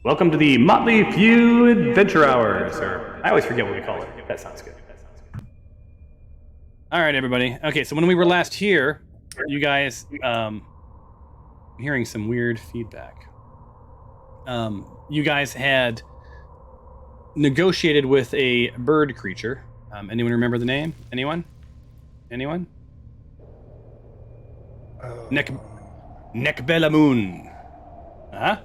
Welcome to the Motley Few Adventure Hours, or I always forget what we call it. That sounds good. All right, everybody. Okay, so when we were last here, you guys, I'm hearing some weird feedback. You guys had negotiated with a bird creature. Anyone remember the name? Anyone? Nekbelamun. Huh?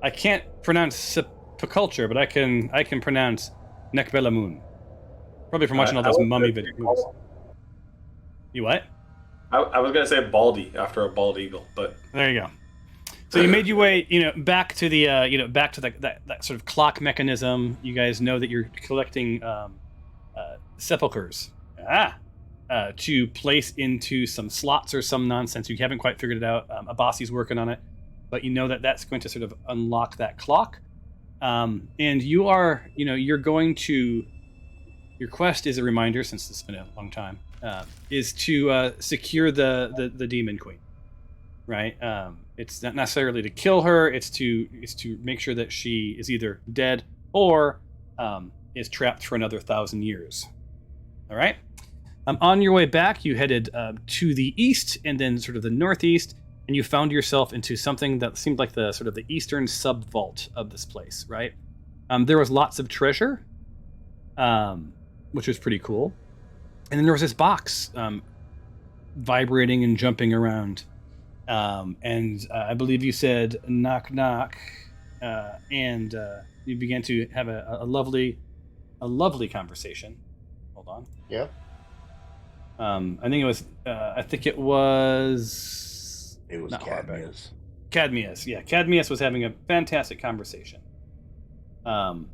I can't pronounce sepulture, but I can pronounce Nekbelamun. Probably from watching all those mummy videos. You what? I was gonna say baldy after a bald eagle, but there you go. So you made your way, back to the, back to that sort of clock mechanism. You guys know that you're collecting sepulchers to place into some slots or some nonsense. You haven't quite figured it out. Abasi's working on it, but you know that that's going to sort of unlock that clock. And you are, you're going to. Your quest is a reminder, since it's been a long time, is to secure the demon queen. Right? It's not necessarily to kill her. It's to make sure that she is either dead or is trapped for another 1,000 years. All right. On your way back, you headed to the east and then sort of the northeast, and you found yourself into something that seemed like the sort of the eastern sub-vault of this place. Right. There was lots of treasure, which was pretty cool, and then there was this box vibrating and jumping around. And I believe you said knock knock, and you began to have a lovely conversation. Hold on. Yep. I think it was. It was Cadmius. Cadmius, yeah. Cadmius was having a fantastic conversation. With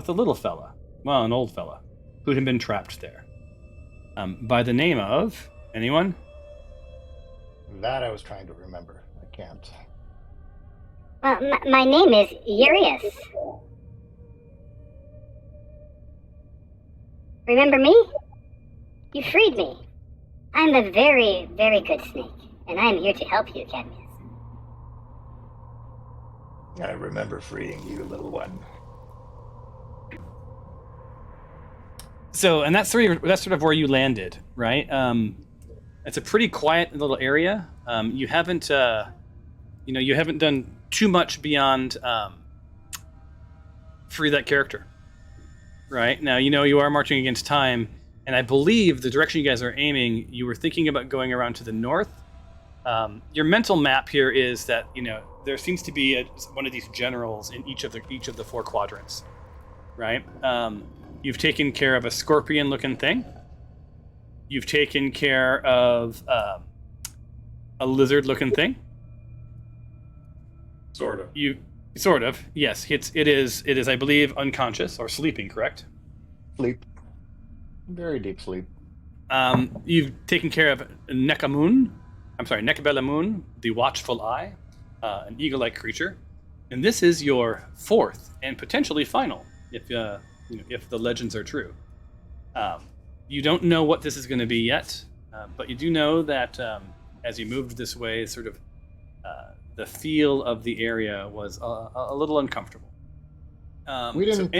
a little fella, well, an old fella, who had been trapped there. By the name of anyone? That I was trying to remember. I can't. My name is Urius. Remember me? You freed me. I'm a very, very good snake, and I'm here to help you, Cadmius. I remember freeing you, little one. So, and that's sort of where you landed, right? It's a pretty quiet little area. You haven't done too much beyond free that character, right? Now, you are marching against time, and I believe the direction you guys are aiming, you were thinking about going around to the north. Your mental map here is that there seems to be one of these generals in each of the four quadrants, right? You've taken care of a scorpion-looking thing. You've taken care of a lizard-looking thing. sort of. Yes. It is. I believe unconscious or sleeping. Correct. Sleep. Very deep sleep. You've taken care of Nekbelamun, the watchful eye, an eagle-like creature, and this is your fourth and potentially final, if the legends are true. You don't know what this is going to be yet, but you do know that as you moved this way, sort of the feel of the area was a little uncomfortable. We didn't.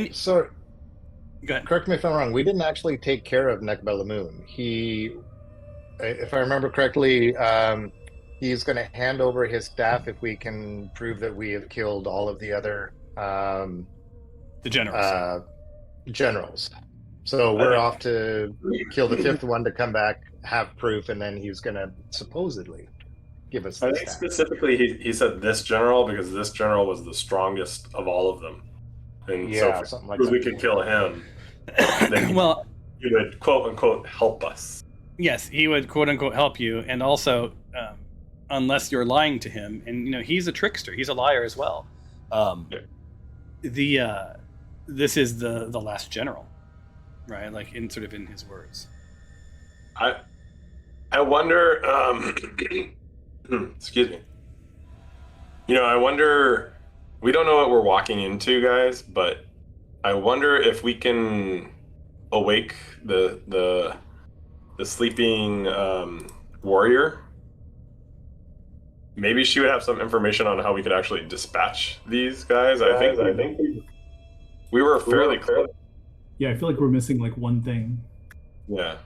Go ahead. Correct me if I'm wrong. We didn't actually take care of Nekbelamun. He, if I remember correctly, he's going to hand over his staff if we can prove that we have killed all of the other the generals. Generals. So we're off to kill the fifth one to come back, have proof, and then he's going to supposedly give us the I think staff. specifically he said this general because this general was the strongest of all of them. And Yeah, so something like if that. we could kill him, then Well, he would quote unquote help us. yes, he would quote unquote help you, and also, unless you're lying to him, and he's a trickster, he's a liar as well. This is the last general, right? Like in his words. I wonder. Excuse me. I wonder. We don't know what we're walking into, guys, but I wonder if we can awake the sleeping warrior. maybe she would have some information on how we could actually dispatch these guys. I think we were fairly close. Yeah, I feel like we're missing like one thing. Yeah.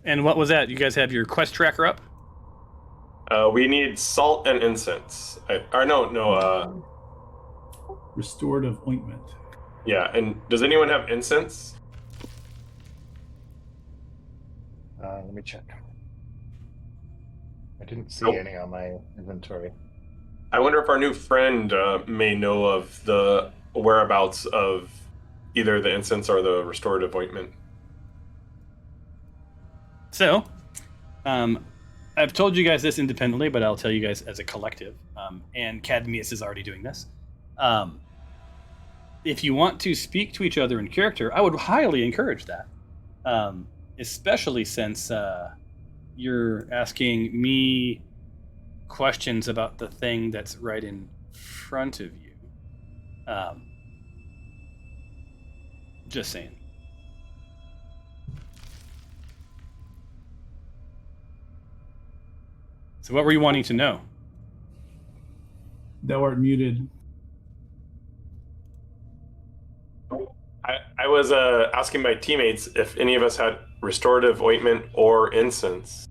And what was that? You guys have your quest tracker up? We need salt and incense. No. Restorative ointment. Yeah, and does anyone have incense? Let me check. I didn't see Nope. any on my inventory. I wonder if our new friend may know of the whereabouts of either the incense or the restorative ointment. So, I've told you guys this independently, but I'll tell you guys as a collective. And Cadmius is already doing this. If you want to speak to each other in character, I would highly encourage that. Especially since you're asking me questions about the thing that's right in front of you. Just saying. So what were you wanting to know? Thou art muted. I was asking my teammates if any of us had restorative ointment or incense.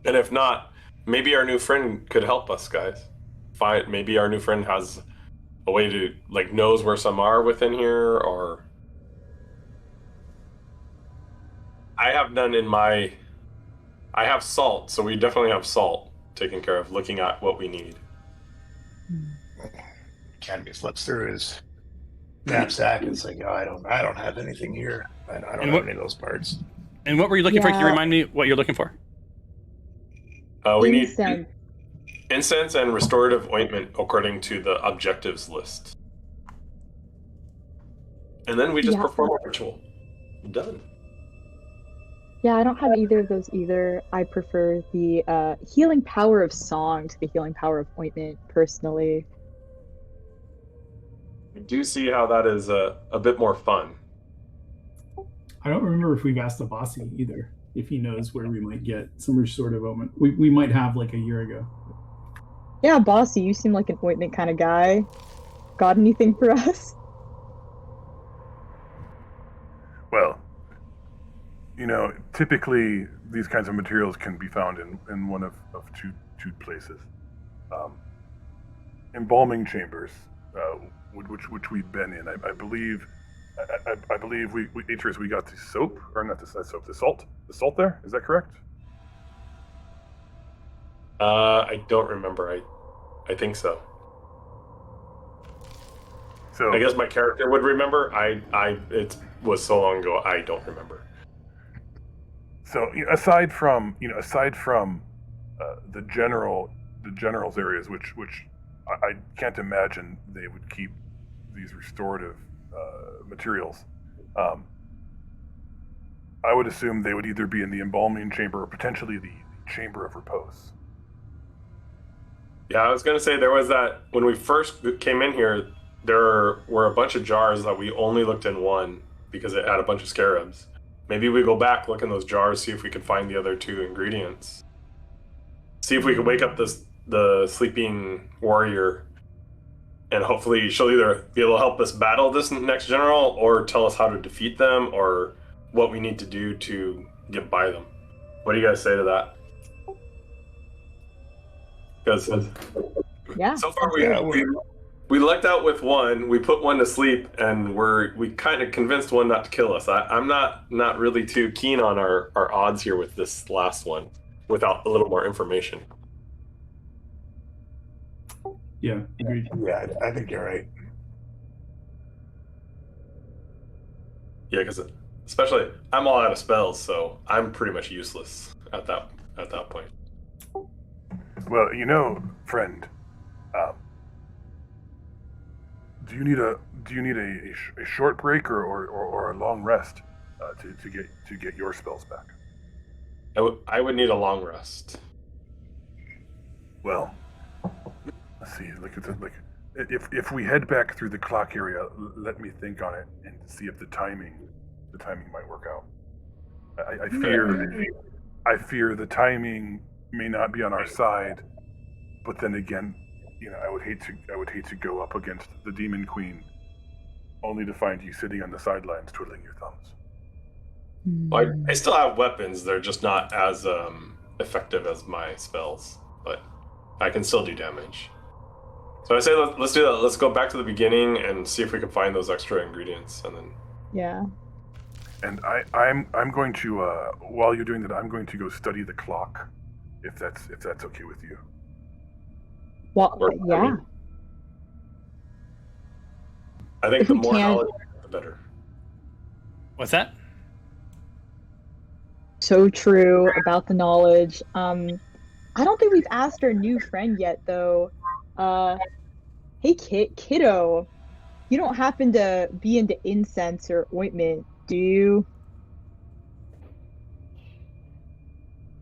And if not, maybe our new friend could help us, guys. Maybe our new friend has a way to, like, knows where some are within here, or... I have none in my... I have salt, so we definitely have salt taken care of, looking at what we need. Cadmius flips through his knapsack and saying, "Oh, I don't have anything here. I don't have any of those parts." And what were you looking for? Can you Yeah. remind me what you're looking for? We need Incense. incense and restorative ointment according to the objectives list. And then we just Yeah. perform a ritual. Done. Yeah, I don't have either of those either. I prefer the healing power of song to the healing power of ointment, personally. I do see how that is a bit more fun. I don't remember if we've asked Abasi either, if he knows where we might get some restorative ointment. We might have like a year ago. Yeah, Bossy, you seem like an ointment kind of guy. Got anything for us? Well, typically these kinds of materials can be found in one of two places. Embalming chambers, which we've been in. I believe we Atreus, we got the soap, or not the soap, the salt. The salt there, is that correct? I don't remember. I think so. So I guess my character would remember. It was so long ago, I don't remember. So aside from the general's areas, which I can't imagine they would keep these restorative materials. I would assume they would either be in the embalming chamber or potentially the chamber of repose. Yeah, I was gonna say there was that when we first came in here. There were a bunch of jars that we only looked in one because it had a bunch of scarabs. Maybe we go back, look in those jars, see if we can find the other two ingredients. See if we can wake up the sleeping warrior, and hopefully she'll either be able to help us battle this next general or tell us how to defeat them or what we need to do to get by them. What do you guys say to that? Because Yeah. so far Yeah, we lucked out with one. We put one to sleep, and we kind of convinced one not to kill us. I'm not really too keen on our odds here with this last one, without a little more information. Yeah, agreed. Yeah, I think you're right. Yeah, because especially I'm all out of spells, so I'm pretty much useless at that point. Well, friend, do you need a short break or a long rest to get your spells back? I would need a long rest. Well, let's see. If we head back through the clock area, let me think on it and see if the timing might work out. I fear the timing may not be on our side, but then again, I would hate to go up against the Demon Queen, only to find you sitting on the sidelines twiddling your thumbs. I still have weapons. They're just not as effective as my spells, but I can still do damage. So I say let's do that. Let's go back to the beginning and see if we can find those extra ingredients, and then. Yeah. And I'm going to while you're doing that, I'm going to go study the clock, if that's okay with you. Well, yeah. I think If the we more can't- knowledge, the better. What's that? So true about the knowledge. I don't think we've asked our new friend yet, though. Hey, kiddo. You don't happen to be into incense or ointment, do you?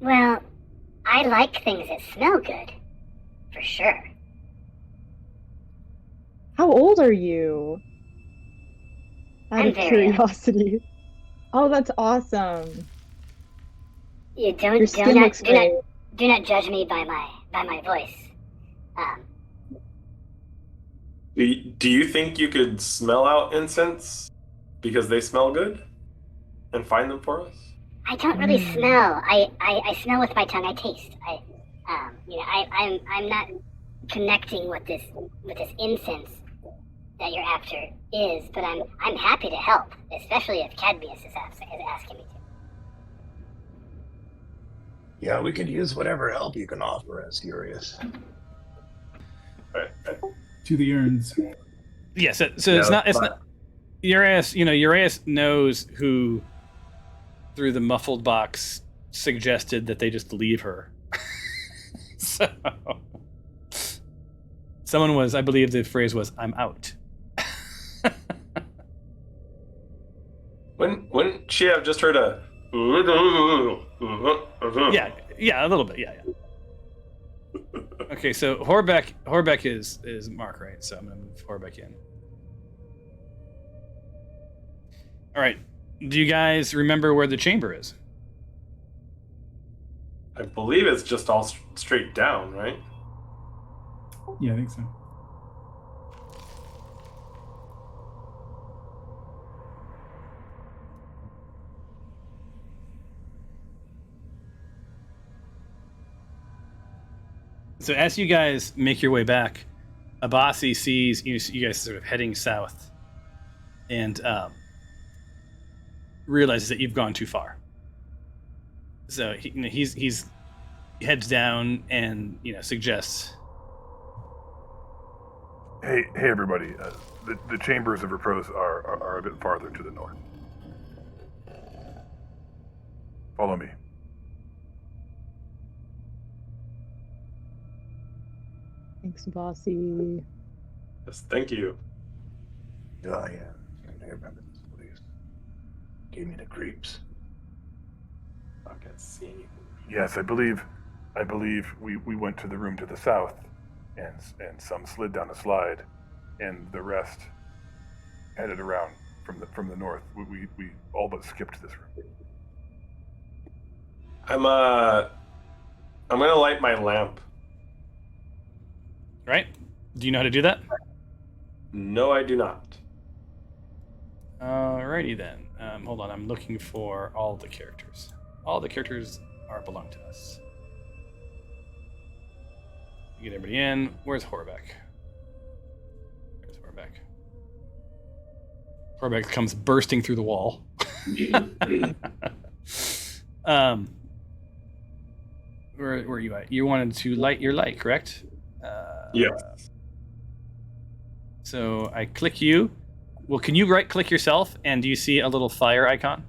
Well, I like things that smell good. For sure. How old are you? Out I'm of very young. curiosity. Oh, that's awesome. You Your skin looks great. do not judge me by my voice. Do you think you could smell out incense because they smell good, and find them for us? I don't really smell. I smell with my tongue. I taste. I'm not connecting with this incense that your actor is, but I'm happy to help, especially if Cadmius is asking me to. Yeah, we could use whatever help you can offer us, Curious. Right. To the urns. Yeah, so it's not Urias knows who through the muffled box suggested that they just leave her. So someone was, I believe the phrase was, "I'm out." Wouldn't she have just heard a Yeah, a little bit, yeah. Okay, so Horbeck is Mark, right? So I'm gonna move Horbeck in. All right. Do you guys remember where the chamber is? I believe it's just all straight down, right? Yeah, I think so. So as you guys make your way back, Abasi sees you guys sort of heading south, and realizes that you've gone too far. So he heads down and suggests. Hey everybody! The chambers of repose are a bit farther to the north. Follow me. Thanks, Bossy. Yes, thank you. Oh, yeah. I remember this place. Gave me the creeps. I can see. Yes, I believe we went to the room to the south, and some slid down a slide, and the rest headed around from the north. We all but skipped this room. I'm gonna light my lamp. Right? Do you know how to do that? No, I do not. Alrighty then. Hold on, I'm looking for all the characters. All the characters belong to us. Get everybody in. Where's Horbeck? There's Horbeck. Horbeck comes bursting through the wall. Where are you at? You wanted to light your light, correct? Yes. So I click you. Well, can you right-click yourself, and do you see a little fire icon?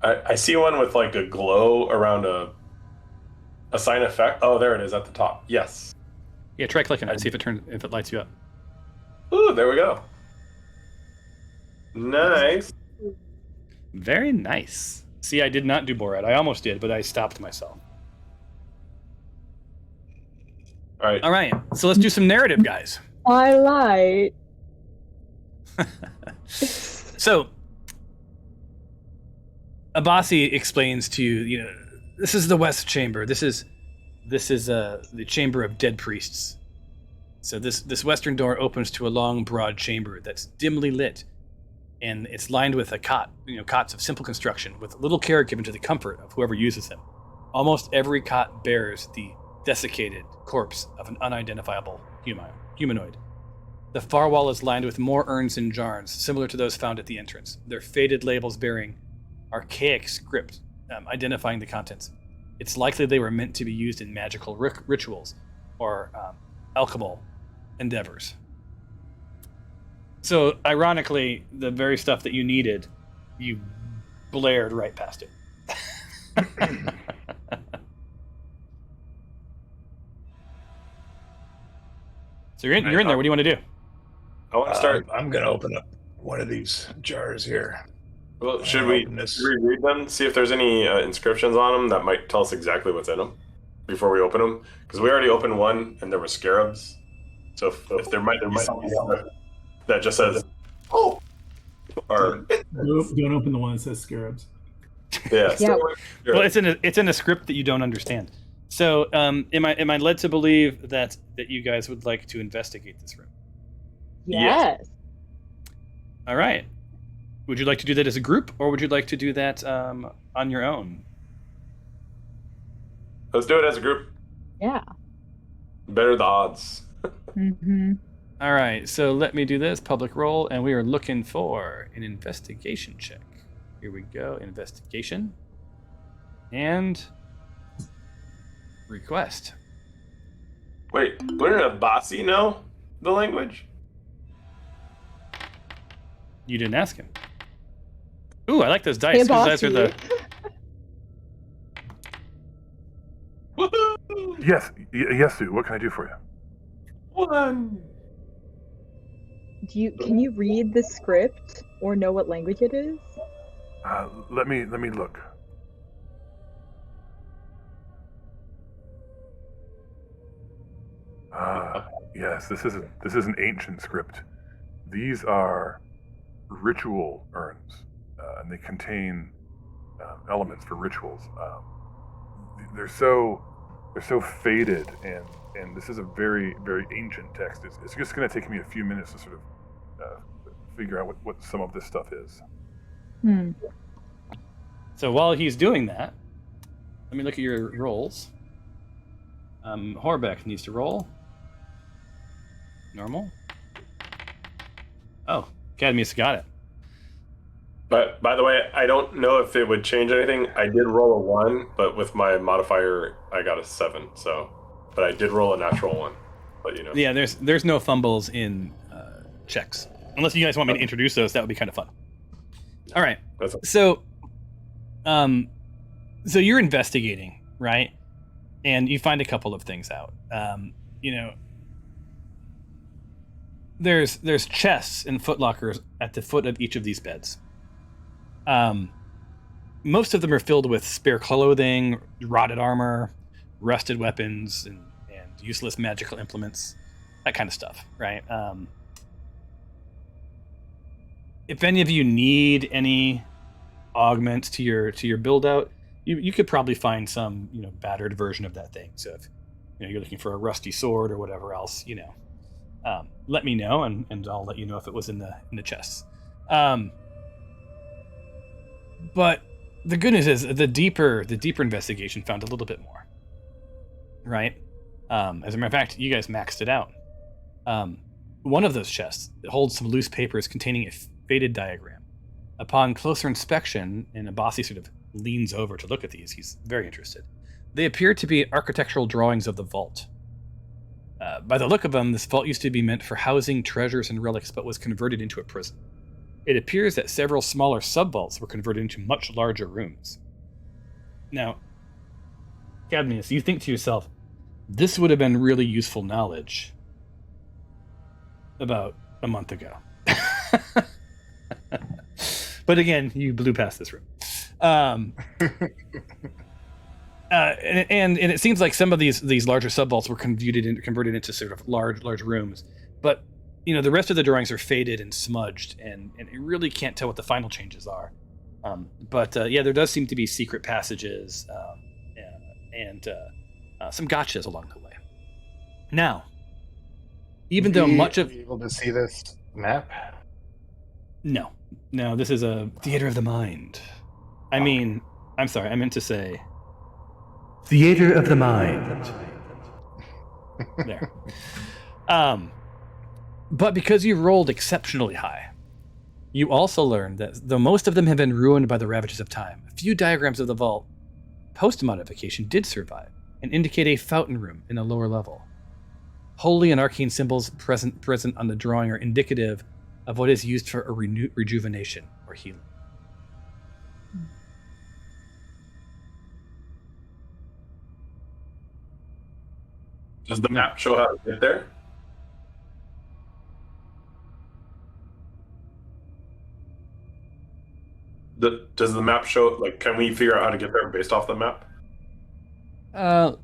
I see one with like a glow around a sign effect. Oh, there it is at the top. Yes. Yeah, try clicking it. See if it lights you up. Ooh, there we go. Nice. Very nice. See, I did not do Borat. I almost did, but I stopped myself. All right. So let's do some narrative, guys. Twilight. So, Abasi explains to you, this is the West Chamber. This is the Chamber of Dead Priests. So this western door opens to a long, broad chamber that's dimly lit, and it's lined with cots of simple construction with little care given to the comfort of whoever uses them. Almost every cot bears the desiccated corpse of an unidentifiable humanoid. The far wall is lined with more urns and jars, similar to those found at the entrance. Their faded labels bearing archaic script identifying the contents. It's likely they were meant to be used in magical rituals or alchemical endeavors. So, ironically, the very stuff that you needed, you blared right past it. So you're in there. What do you want to do? I want to start. I'm going to open up one of these jars here. Well, should we reread them? See if there's any inscriptions on them that might tell us exactly what's in them before we open them? Because we already opened one and there were scarabs. So if there might be something that just says, "Oh," or don't open the one that says scarabs. Yeah. Well, it's in a script that you don't understand. So, am I led to believe that you guys would like to investigate this room? Yes. All right. Would you like to do that as a group, or would you like to do that on your own? Let's do it as a group. Yeah. Better the odds. Mm-hmm. All right. So let me do this public roll, and we are looking for an investigation check. Here we go. Investigation. And request. Wait, wouldn't Abasi know the language? You didn't ask him. Ooh, I like those dice. Those dice are the. Woohoo! Yes, Sue. What can I do for you? One. Can you read the script or know what language it is? Let me look. Yes, this is an ancient script. These are ritual urns, and they contain elements for rituals. They're so faded, and this is a very, very ancient text. It's just going to take me a few minutes to sort of figure out what some of this stuff is. So while he's doing that, let me look at your rolls. Horbeck needs to roll. Normal. Oh, Cadmius got it. But by the way, I don't know if it would change anything. I did roll a 1, but with my modifier, I got a 7. So, but I did roll a natural 1. But you know. Yeah, there's no fumbles in checks, unless you guys want me to introduce those. That would be kind of fun. All right. So you're investigating, right? And you find a couple of things out. There's chests and footlockers at the foot of each of these beds. Most of them are filled with spare clothing, rotted armor, rusted weapons, and useless magical implements, that kind of stuff, right? If any of you need any augments to your build out, you could probably find some battered version of that thing. So if you're looking for a rusty sword or whatever else, let me know and I'll let you know if it was in the chests. But the good news is the deeper investigation found a little bit more, right? As a matter of fact, you guys maxed it out. One of those chests holds some loose papers containing a faded diagram. Upon closer inspection, and Abasi sort of leans over to look at these, he's very interested. They appear to be architectural drawings of the vault. By the look of them, this vault used to be meant for housing treasures and relics, but was converted into a prison. It appears that several smaller sub-vaults were converted into much larger rooms. Now, Cadmius, you think to yourself, this would have been really useful knowledge about a month ago. But again, you blew past this room. And it seems like some of these larger sub-vaults were converted into sort of large rooms. But the rest of the drawings are faded and smudged, and you really can't tell what the final changes are. But there does seem to be secret passages and some gotchas along the way. Now, even though much of... able to see this map? No, this is a theater of the mind. I'm sorry, I meant to say theater of the mind. There. But because you rolled exceptionally high, you also learned that though most of them have been ruined by the ravages of time, a few diagrams of the vault post-modification did survive and indicate a fountain room in the lower level. Holy and arcane symbols present on the drawing are indicative of what is used for a rejuvenation or healing. Does the map show how to get there? Does the map show, like, can we figure out how to get there based off the map?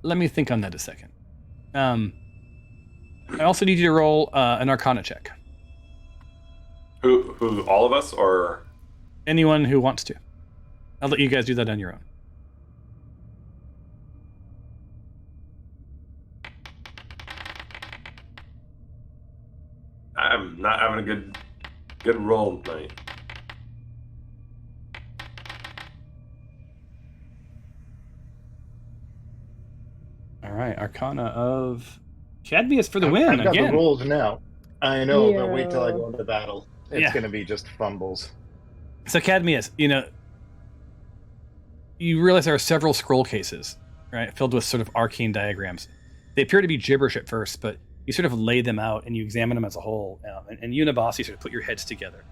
Let me think on that a second. I also need you to roll an Arcana check. Who, all of us, or? Anyone who wants to. I'll let you guys do that on your own. I'm not having a good roll tonight. All right, Arcana of Cadmius for the win I've got again. the rolls now. I know, but Yeah. wait till I go into battle. It's going to be just fumbles. So Cadmius, you realize there are several scroll cases, right, filled with sort of arcane diagrams. They appear to be gibberish at first, but you sort of lay them out and you examine them as a whole. And you and Abasi sort of put your heads together.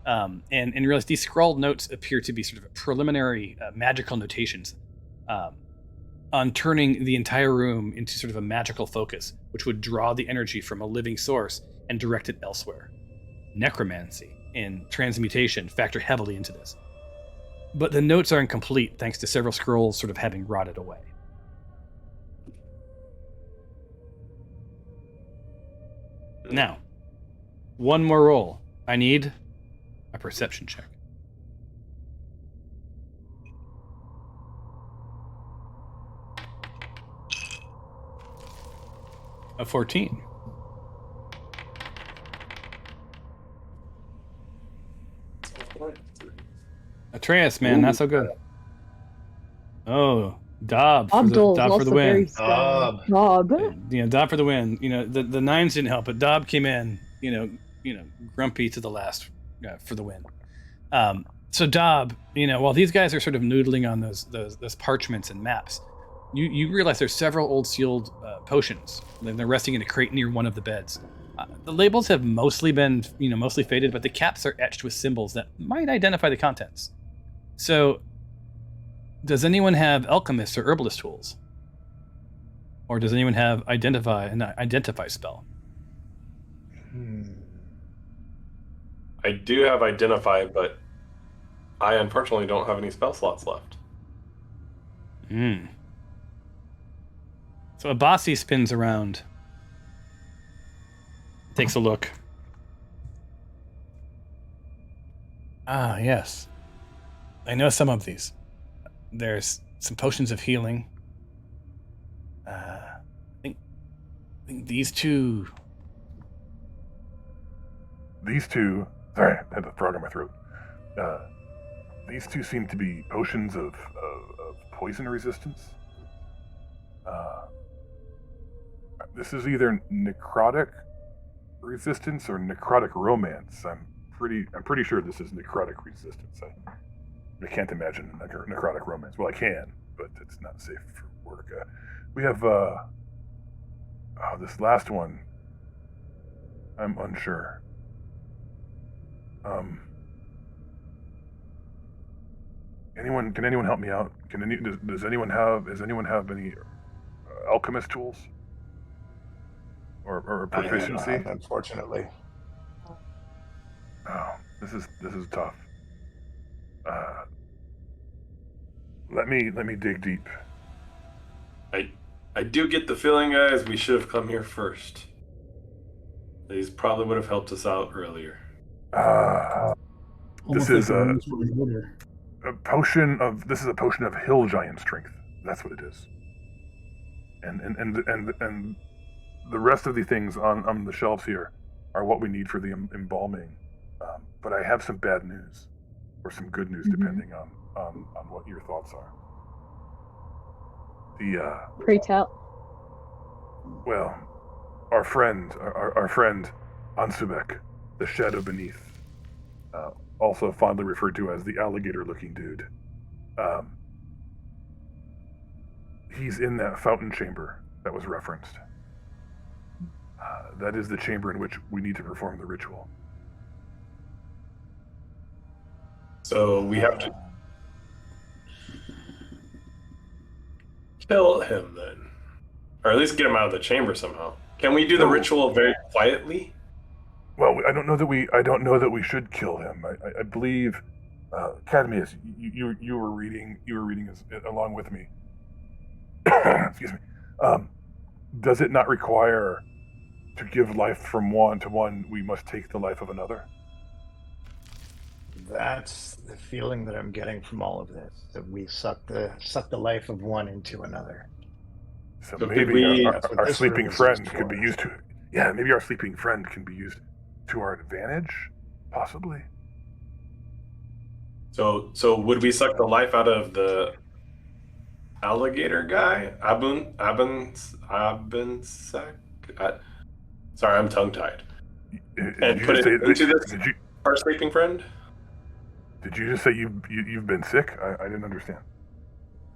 And realize these scrawled notes appear to be sort of preliminary magical notations on turning the entire room into sort of a magical focus, which would draw the energy from a living source and direct it elsewhere. Necromancy and transmutation factor heavily into this. But the notes are incomplete thanks to several scrolls sort of having rotted away. Now, one more roll. I need a perception check. A 14. Atreus, man, not so good. Oh, Dob for the win. Dob. Dob for the win. The nines didn't help, but Dob came in, grumpy to the last for the win. So Dob, while these guys are sort of noodling on those parchments and maps, you realize there's several old sealed potions. They're resting in a crate near one of the beds. The labels have mostly been, mostly faded, but the caps are etched with symbols that might identify the contents. So, does anyone have alchemist or herbalist tools? Or does anyone have identify spell? I do have identify, but I unfortunately don't have any spell slots left. So Abasi spins around, takes a look. Ah, yes. I know some of these. There's some potions of healing. I think these two... Sorry, I had a frog in my throat. These two seem to be potions of poison resistance. This is either necrotic resistance or necrotic romance. I'm pretty sure this is necrotic resistance. I can't imagine necrotic romance. Well, I can, but it's not safe for work. We have this last one. I'm unsure. Can anyone help me out? Does anyone have any alchemist tools or proficiency? Unfortunately. Oh, this is tough. Let me dig deep. I do get the feeling, guys, we should have come here first. These probably would have helped us out earlier. Almost This is like the rules were in order. This is a potion of hill giant strength. That's what it is. And the rest of the things on the shelves here are what we need for the embalming. But I have some bad news, or some good news, depending on what your thoughts are. Pray tell. Well, our friend Ansubek, the shadow beneath, also fondly referred to as the alligator-looking dude. He's in that fountain chamber that was referenced. That is the chamber in which we need to perform the ritual. So we have to kill him then, or at least get him out of the chamber somehow. Can we do the ritual very quietly? Well, I don't know that we should kill him. I believe, Cadmius, you were reading along with me. Excuse me. Does it not require to give life from one to one? We must take the life of another. That's the feeling that I'm getting from all of this. That we suck the life of one into another. So So maybe that's what our this sleeping room is friend used could be for. used to. Yeah, maybe our sleeping friend can be used to our advantage, possibly. So would we suck the life out of the alligator guy? Abensak? Sorry, I'm tongue-tied. And put it into this our sleeping friend? Did you just say you've been sick? I didn't understand.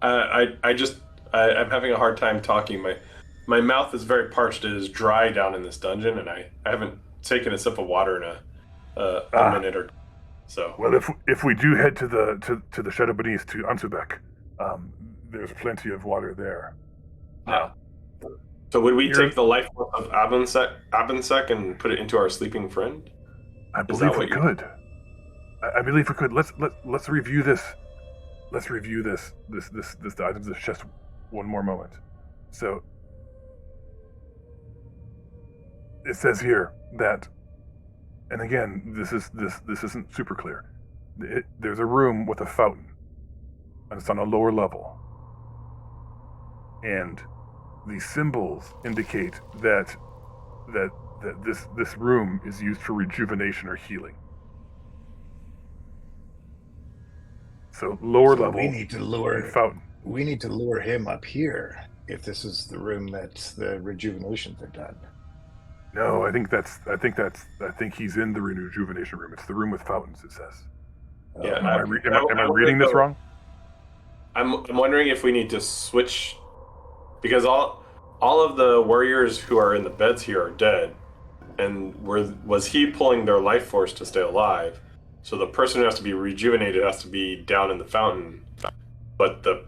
I'm having a hard time talking. My mouth is very parched. It is dry down in this dungeon, and I haven't taken a sip of water in a minute or so. Well, if we do head to the shadow beneath, to Ansubek, there's plenty of water there. Yeah. So would we take the life force of Abensek and put it into our sleeping friend? I believe we could. I believe we could. Let's review this. Let's review the items of the chest one more moment. So it says here that, and again, this isn't super clear. There's a room with a fountain, and it's on a lower level, and the symbols indicate that this room is used for rejuvenation or healing. So lower level. We need to lure fountain. We need to lure him up here if this is the room that the rejuvenations are done. No, I think he's in the rejuvenation room. It's the room with fountains, it says. Yeah. Am I reading this wrong? I'm wondering if we need to switch, because all of the warriors who are in the beds here are dead, and was he pulling their life force to stay alive? So the person who has to be rejuvenated has to be down in the fountain, but the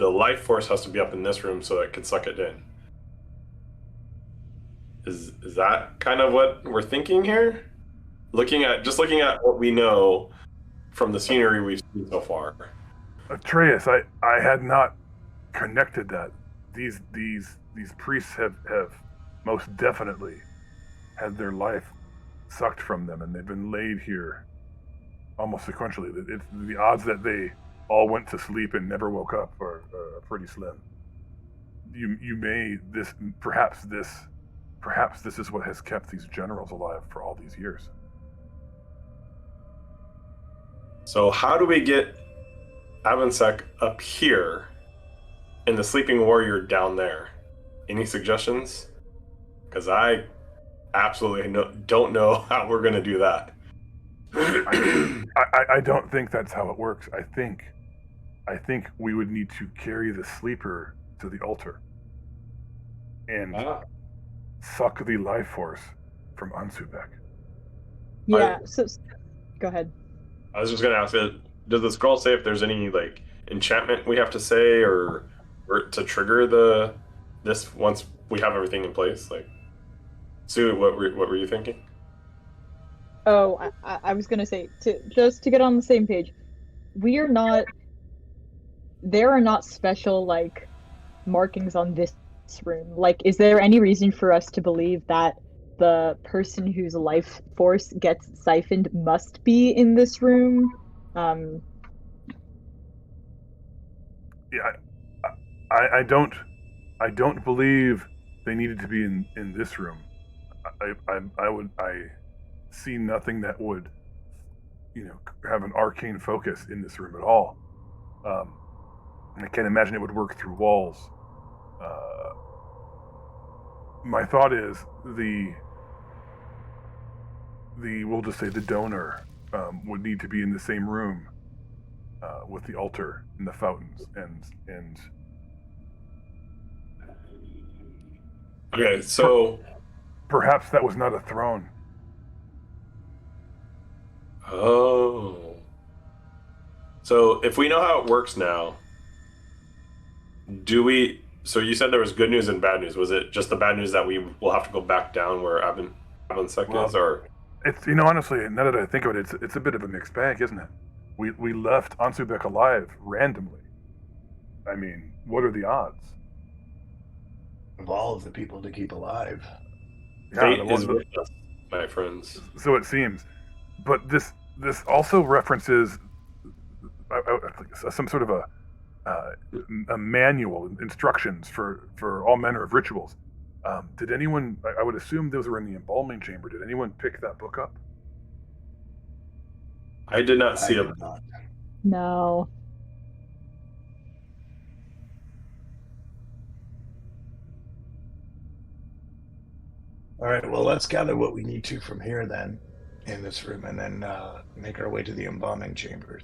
life force has to be up in this room so it can suck it in. Is that kind of what we're thinking here? Looking at what we know from the scenery we've seen so far. Atreus, I had not connected that. These priests have most definitely had their life sucked from them, and they've been laid here almost sequentially. It's the odds that they all went to sleep and never woke up are pretty slim. Perhaps this is what has kept these generals alive for all these years. So how do we get Avensek up here and the sleeping warrior down there? Any suggestions? Because I absolutely don't know how we're going to do that. I don't think that's how it works. I think we would need to carry the sleeper to the altar and suck the life force from Ansubek. Yeah. So go ahead. I was just going to ask it. Does the scroll say if there's any enchantment we have to say or to trigger this once we have everything in place? Sue, what were you thinking? Oh, I was gonna say to get on the same page. There are not special markings on this room. Is there any reason for us to believe that the person whose life force gets siphoned must be in this room? Yeah, I don't believe they needed to be in this room. I see nothing that would, have an arcane focus in this room at all. And I can't imagine it would work through walls. My thought is we'll just say the donor would need to be in the same room with the altar and the fountains and Okay, so perhaps that was not a throne. oh, so if we know how it works now, do we? So you said there was good news and bad news. Was it just the bad news that we will have to go back down where Abinsek is, or? It's honestly, now that I think of it, it's a bit of a mixed bag, isn't it? We left Ansubek alive randomly. I mean, what are the odds? Of all of the people to keep alive. Fate the is one- with us, my friends. So it seems, but this also references some sort of a manual, instructions for all manner of rituals. Did anyone? I would assume those were in the embalming chamber. Did anyone pick that book up? I did not see I a. did not. No. All right, well, let's gather what we need to from here then, in this room, and then make our way to the embalming chambers.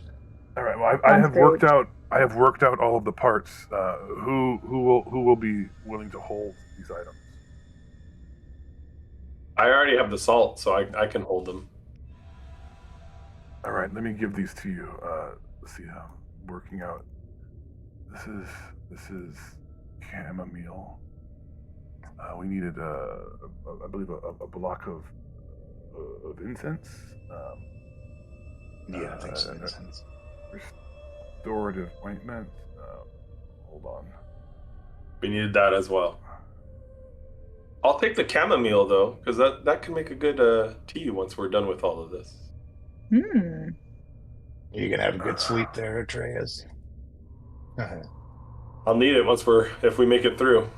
All right. Well, I have worked out. I have worked out all of the parts. Who will be willing to hold these items? I already have the salt, so I can hold them. All right. Let me give these to you. Let's see how I'm working out. This is chamomile. We needed I believe a block of incense. Yeah, I think so. Incense. Restorative ointment. Hold on. We needed that as well. I'll take the chamomile though, because that can make a good tea once we're done with all of this. Hmm. You're gonna have a good sleep there, Atreus. I'll need it if we make it through.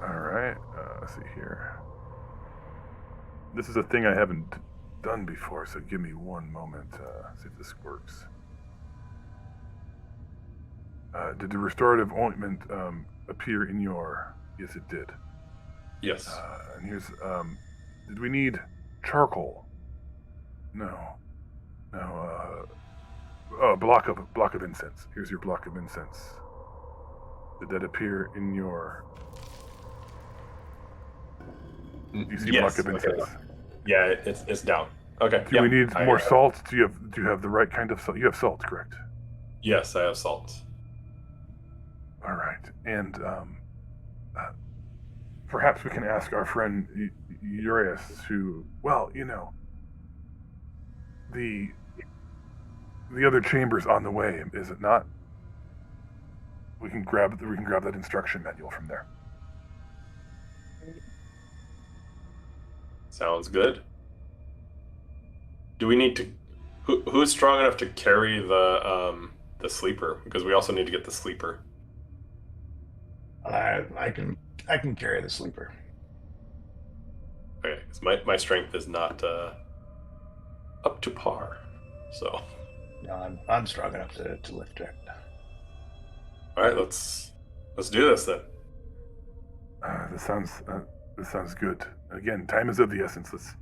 All right. Let's see here. This is a thing I haven't done before, so give me one moment. See if this works. Did the restorative ointment appear in your? Yes, it did. Yes. And here's. Did we need charcoal? No. No. Oh, block of incense. Here's your block of incense. Did that appear in your? Do you see block of incense? Okay. Yeah, it's down. Okay. Do we need more salt? Do you have the right kind of salt? You have salt, correct? Yes, I have salt. All right, and perhaps we can ask our friend Urias to, well, the other chamber's on the way, is it not? We can grab that instruction manual from there. Sounds good. Do we need to? Who's strong enough to carry the sleeper? Because we also need to get the sleeper. I can carry the sleeper. Okay, 'cause my strength is not up to par. So. No, I'm strong enough to lift it. All right, let's do this then. This sounds good. Again, time is of the essence. Let's.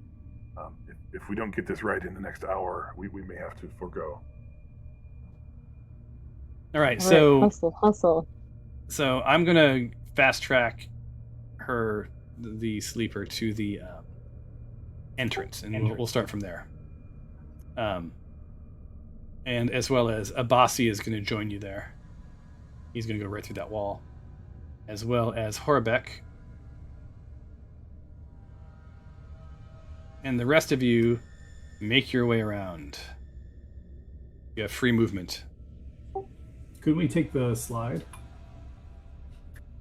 If we don't get this right in the next hour, we may have to forego. All right, so Hustle. So I'm gonna fast track the sleeper to the entrance, and we'll start from there. And as well as Abasi is going to join you there. He's going to go right through that wall, as well as Horbeck. And the rest of you make your way around. You have free movement. Could we take the slide?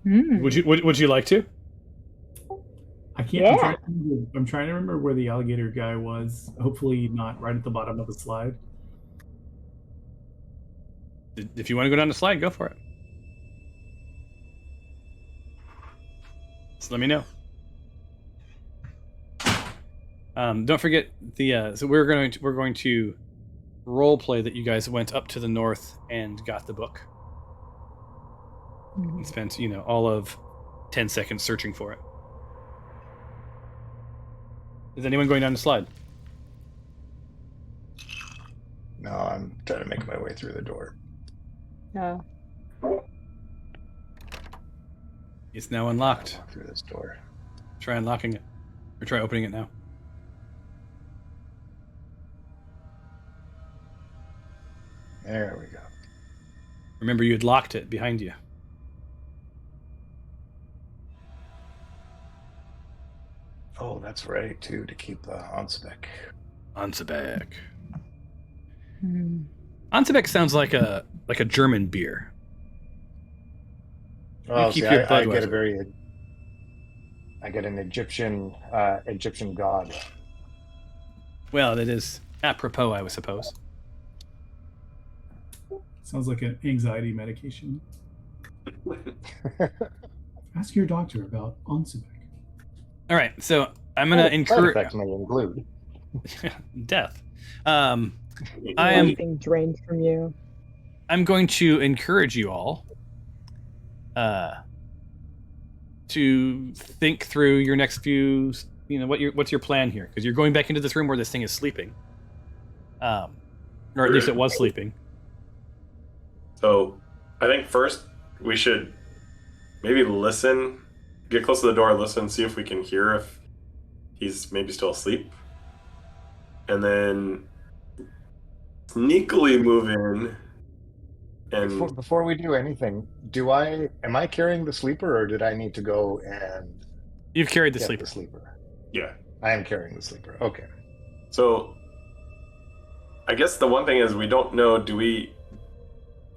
Would you like to? I can't. Yeah. I'm trying to remember where the alligator guy was. Hopefully not right at the bottom of the slide. If you want to go down the slide, go for it. Just let me know. Don't forget the. So we're going to role play that you guys went up to the north and got the book. And spent all of 10 seconds searching for it. Is anyone going down the slide? No, I'm trying to make my way through the door. Yeah. It's now unlocked. Walk through this door. Try unlocking it. Or try opening it now. There we go. Remember, you had locked it behind you. Oh, that's right, too, to keep the Ansebek. Ansebek. Ansebek sounds like a German beer. Oh, keep see, your I Budweiser. get an Egyptian god. Well, that is apropos, I would suppose. Sounds like an anxiety medication. Ask your doctor about Onsebek. All right, so I'm going to encourage Side effects may include death. I am Everything drained from you. I'm going to encourage you all to think through your next few. What's your plan here? Because you're going back into this room where this thing is sleeping, or at least it was sleeping. So, I think first we should maybe listen, get close to the door, listen, see if we can hear if he's maybe still asleep, and then sneakily move in. And before we do anything, am I carrying the sleeper, or did I need to go and You've carried the get sleeper. the sleeper? yeah, I am carrying the sleeper. Okay. so I guess the one thing is we don't know.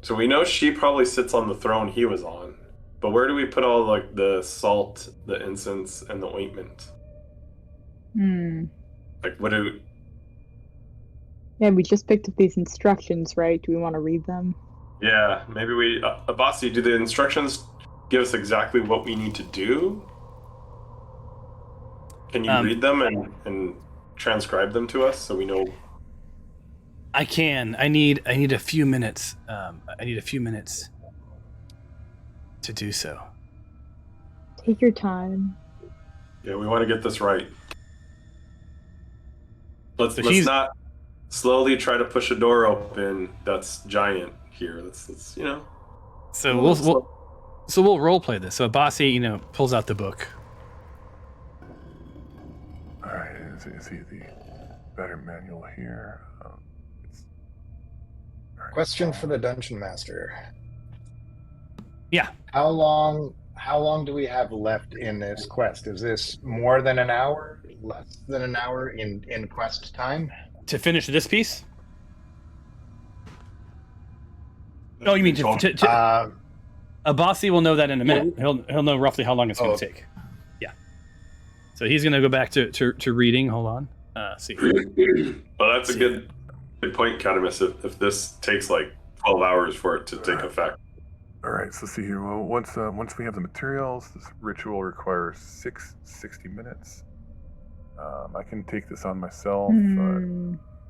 So we know she probably sits on the throne he was on, but where do we put all like the salt, the incense, and the ointment? Like, what do? Yeah, we just picked up these instructions, right? Do we want to read them? Yeah, maybe we. Abasi, do the instructions give us exactly what we need to do? Can you read them and transcribe them to us so we know? I can. I need a few minutes. I need a few minutes to do so. Take your time. Yeah, we want to get this right. Let's So he's- not slowly try to push a door open that's giant here. Let's So we'll role play this. So Abasi, pulls out the book. All right, see the better manual here. Question for the dungeon master. Yeah. How long do we have left in this quest? Is this more than an hour? Less than an hour in quest time? To finish this piece? Oh, you mean to Abasi will know that in a minute. He'll know roughly how long it's going to take. Yeah. So he's going to go back to reading. Hold on. See. Well, that's a good point, Catamus. If this takes like 12 hours for it to take effect. All right, so let's see here. Well, once we have the materials, this ritual requires 60 minutes. I can take this on myself.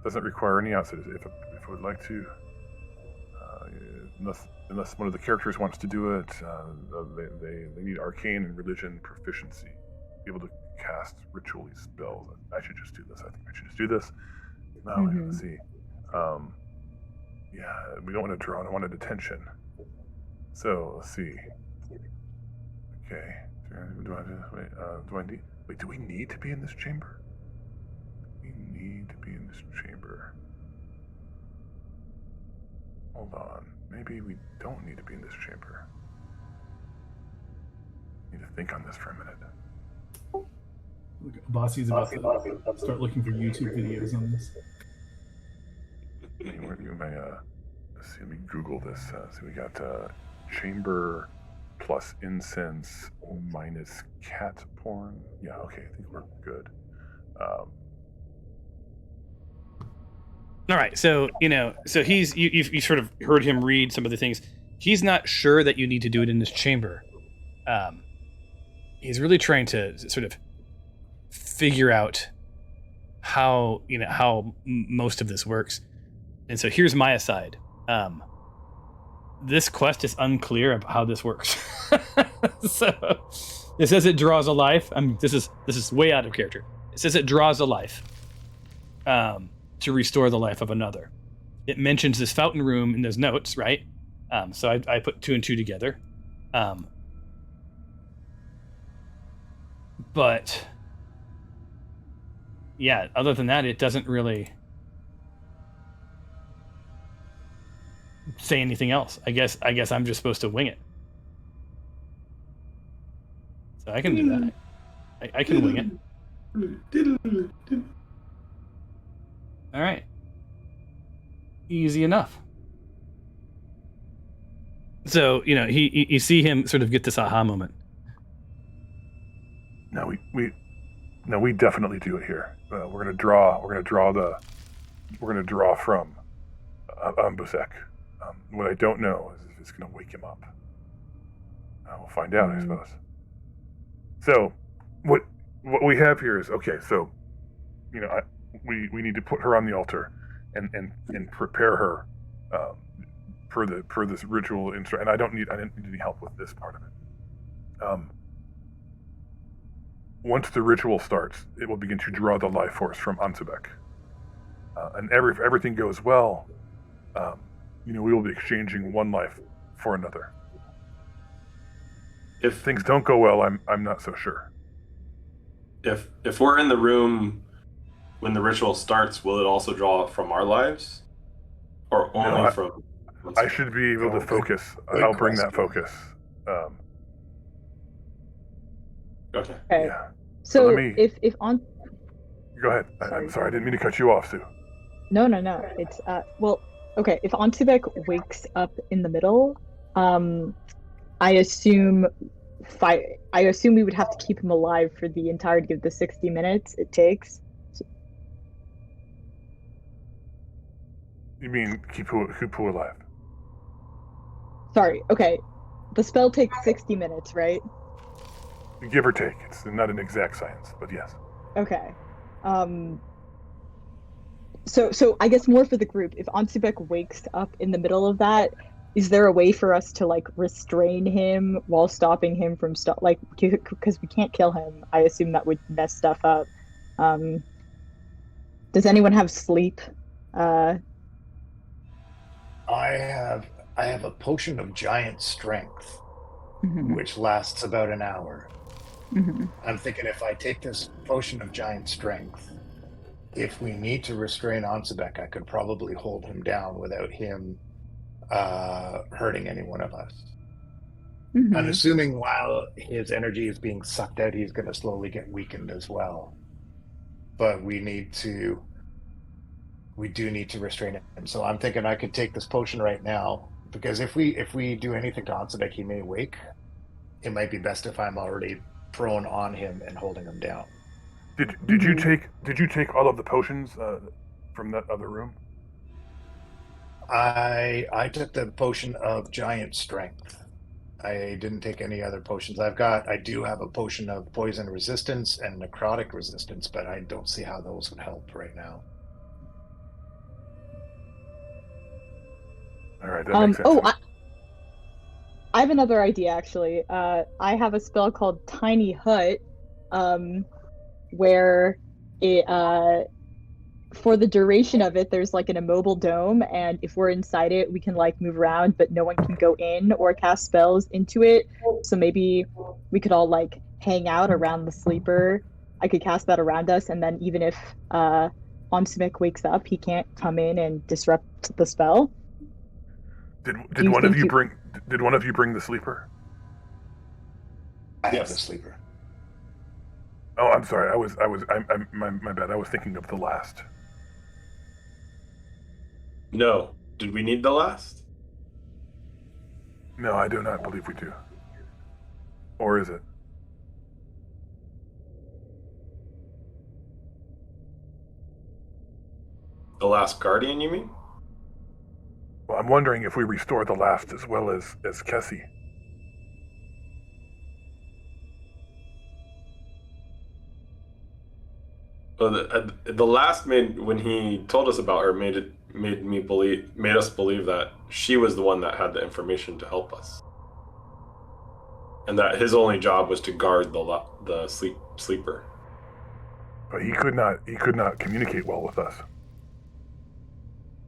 Doesn't require any outsiders. If I would like to, unless one of the characters wants to do it, they need arcane and religion proficiency, be able to cast ritually spells. I should just do this. I think I should just do this. Now let's see. Yeah, we don't want to draw unwanted attention. So let's see. Okay. Do we need to be in this chamber? We need to be in this chamber. Hold on. Maybe we don't need to be in this chamber. Need to think on this for a minute. Look, Abasi's about to start looking for YouTube videos on this. Let's see, let me Google this. So we got chamber plus incense minus cat porn. Yeah, okay, I think we're good. All right, so so you sort of heard him read some of the things. He's not sure that you need to do it in this chamber. He's really trying to sort of figure out how most of this works. And so here's my aside. This quest is unclear of how this works. So it says it draws a life. This is way out of character. It says it draws a life to restore the life of another. It mentions this fountain room in those notes, right? So I put 2 and 2 together. But yeah, other than that, it doesn't really say anything else. I guess I'm just supposed to wing it. So I can do that. I can wing it. All right. Easy enough. So, you see him sort of get this aha moment. No, we definitely do it here. We're gonna draw from Busek. What I don't know is if it's gonna wake him up. We'll find out, I suppose. So, what we have here is okay. So, we need to put her on the altar, and prepare her for this ritual. And I didn't need any help with this part of it. Once the ritual starts, it will begin to draw the life force from Ansubek. And if everything goes well, we will be exchanging one life for another. If things don't go well, I'm not so sure. If we're in the room when the ritual starts, will it also draw from our lives, or only from? I should be able to focus. I'll bring that focus. Okay. Yeah. So let me- if on. Go ahead. I'm sorry, I didn't mean to cut you off, Sue. No. It's well, okay. If Antubek wakes up in the middle, I assume we would have to keep him alive for the entirety of the 60 minutes it takes. You mean keep who alive? Sorry. Okay, the spell takes 60 minutes, right? Give or take. It's not an exact science, but yes. Okay. So I guess more for the group. If Ansubek wakes up in the middle of that, is there a way for us to restrain him while stopping him from because we can't kill him? I assume that would mess stuff up. Does anyone have sleep? I have a potion of giant strength, which lasts about an hour. I'm thinking if I take this potion of giant strength, if we need to restrain Ansubek, I could probably hold him down without him hurting any one of us. I'm assuming while his energy is being sucked out, he's going to slowly get weakened as well. But we do need to restrain him. So I'm thinking I could take this potion right now, because if we do anything to Ansubek, he may wake. It might be best if I'm already prone on him and holding him down. Did you take all of the potions from that other room? I took the potion of giant strength. I didn't take any other potions. I do have a potion of poison resistance and necrotic resistance, but I don't see how those would help right now. All right, that makes sense. I have another idea, actually. I have a spell called Tiny Hut, where it for the duration of it, there's an immobile dome, and if we're inside it, we can move around, but no one can go in or cast spells into it. So maybe we could all hang out around the sleeper. I could cast that around us, and then even if Ansubek wakes up, he can't come in and disrupt the spell. Did one of you bring the sleeper? I have the sleeper. Oh, I'm sorry. My bad. I was thinking of the last. No. Did we need the last? No, I do not believe we do. Or is it? The last guardian, you mean? Well, I'm wondering if we restore the last as well as Kessie. Well, the last when he told us about her made us believe that she was the one that had the information to help us, and that his only job was to guard the sleeper. But he could not communicate well with us.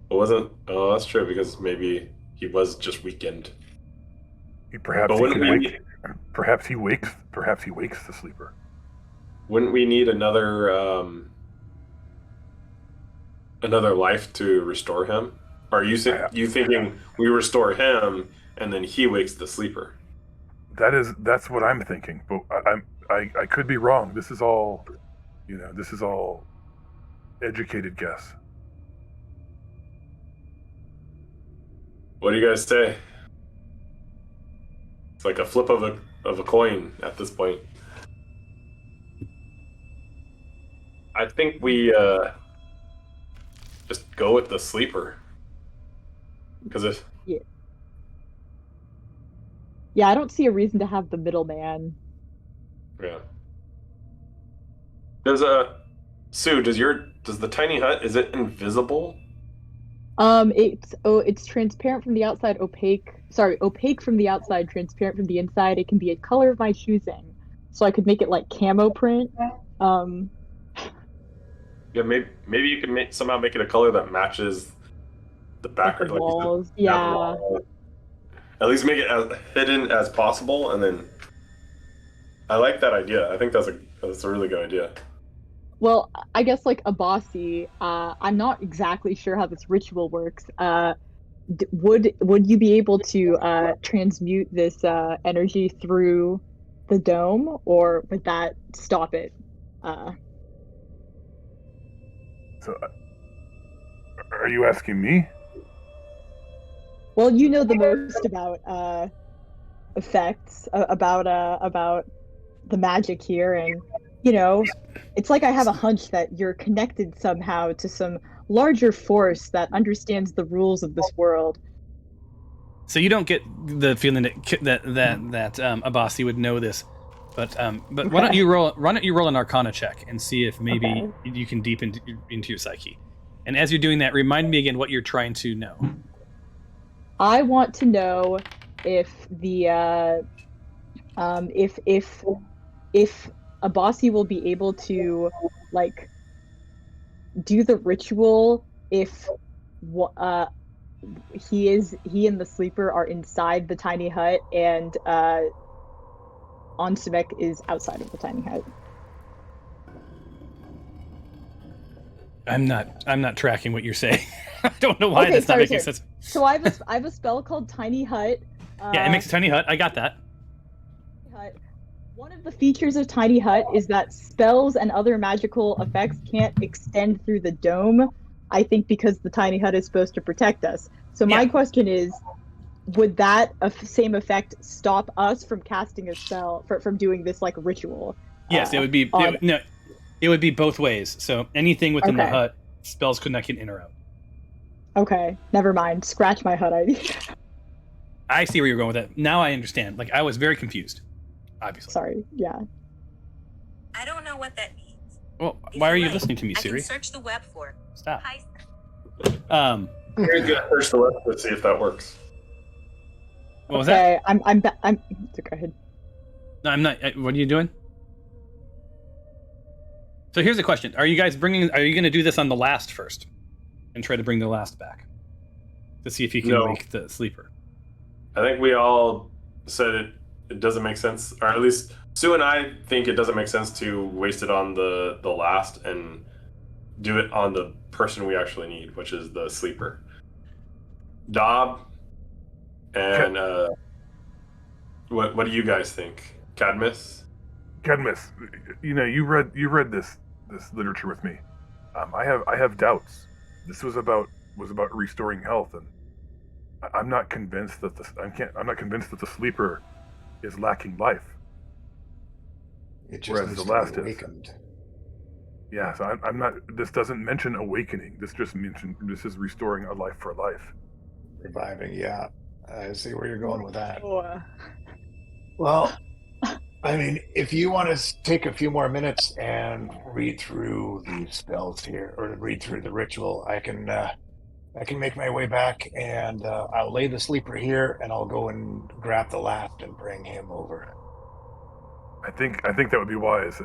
It wasn't. Oh, that's true, because maybe he was just weakened. Perhaps he wakes the sleeper. Wouldn't we need another life to restore him? Are you thinking we restore him and then he wakes the sleeper? That's what I'm thinking, but I could be wrong. This is all educated guess. What do you guys say? It's like a flip of a coin at this point. I think we just go with the sleeper. Because Yeah, I don't see a reason to have the middleman. Yeah. Sue, does the tiny hut, is it invisible? It's transparent from the outside, opaque from the outside, transparent from the inside. It can be a color of my choosing. So I could make it like camo print. Yeah, maybe you could somehow make it a color that matches the background. Like the walls, yeah. At least make it as hidden as possible, and then I like that idea. I think that's a really good idea. Well, I guess like a bossy, I'm not exactly sure how this ritual works. Would you be able to transmute this energy through the dome, or would that stop it? So, are you asking me? Well, you know the most about effects, about the magic here, and it's like I have a hunch that you're connected somehow to some larger force that understands the rules of this world. So you don't get the feeling that Abasi would know this, but Okay. why don't you roll an Arcana check and see if maybe you can deep into your psyche. And as you're doing that, remind me again what you're trying to know. I want to know if the if Abasi will be able to like do the ritual if he and the sleeper are inside the tiny hut and Onsimek is outside of the tiny hut. I'm not tracking what you're saying. I don't know why that's not making sense. So I have a spell called Tiny Hut. Yeah, it makes a tiny hut. I got that. One of the features of Tiny Hut is that spells and other magical effects can't extend through the dome. I think because the Tiny Hut is supposed to protect us. So my question is, would that same effect stop us from casting a spell, from doing this like ritual? Yes, it would be. It would be both ways. So anything within the hut, spells could not get in or out. Okay, never mind. Scratch my hut idea. I see where you're going with that. Now I understand. Like, I was very confused, obviously. Sorry, yeah. I don't know what that means. Well, why are you listening to me, Siri? I can search the web for it. Stop. Hi. Very good. Search the web to see if that works. What was that? I'm go ahead. No, I'm not. What are you doing? So here's the question: Are you going to do this on the last first, and try to bring the last back to see if you can wake the sleeper? I think we all said it doesn't make sense, or at least Sue and I think it doesn't make sense to waste it on the last and do it on the person we actually need, which is the sleeper. Dob and what do you guys think? Cadmus, you read this literature with me. I have doubts. This was about restoring health, and I'm not convinced that the sleeper is lacking life. It just Whereas needs the to be last awakened. Yeah, so I'm not. This doesn't mention awakening. This just this is restoring a life for life. Reviving, yeah. I see where you're going with that. Oh, Well, I mean, if you want to take a few more minutes and read through the spells here, or to read through the ritual, I can make my way back, and I'll lay the sleeper here, and I'll go and grab the last and bring him over. I think that would be wise.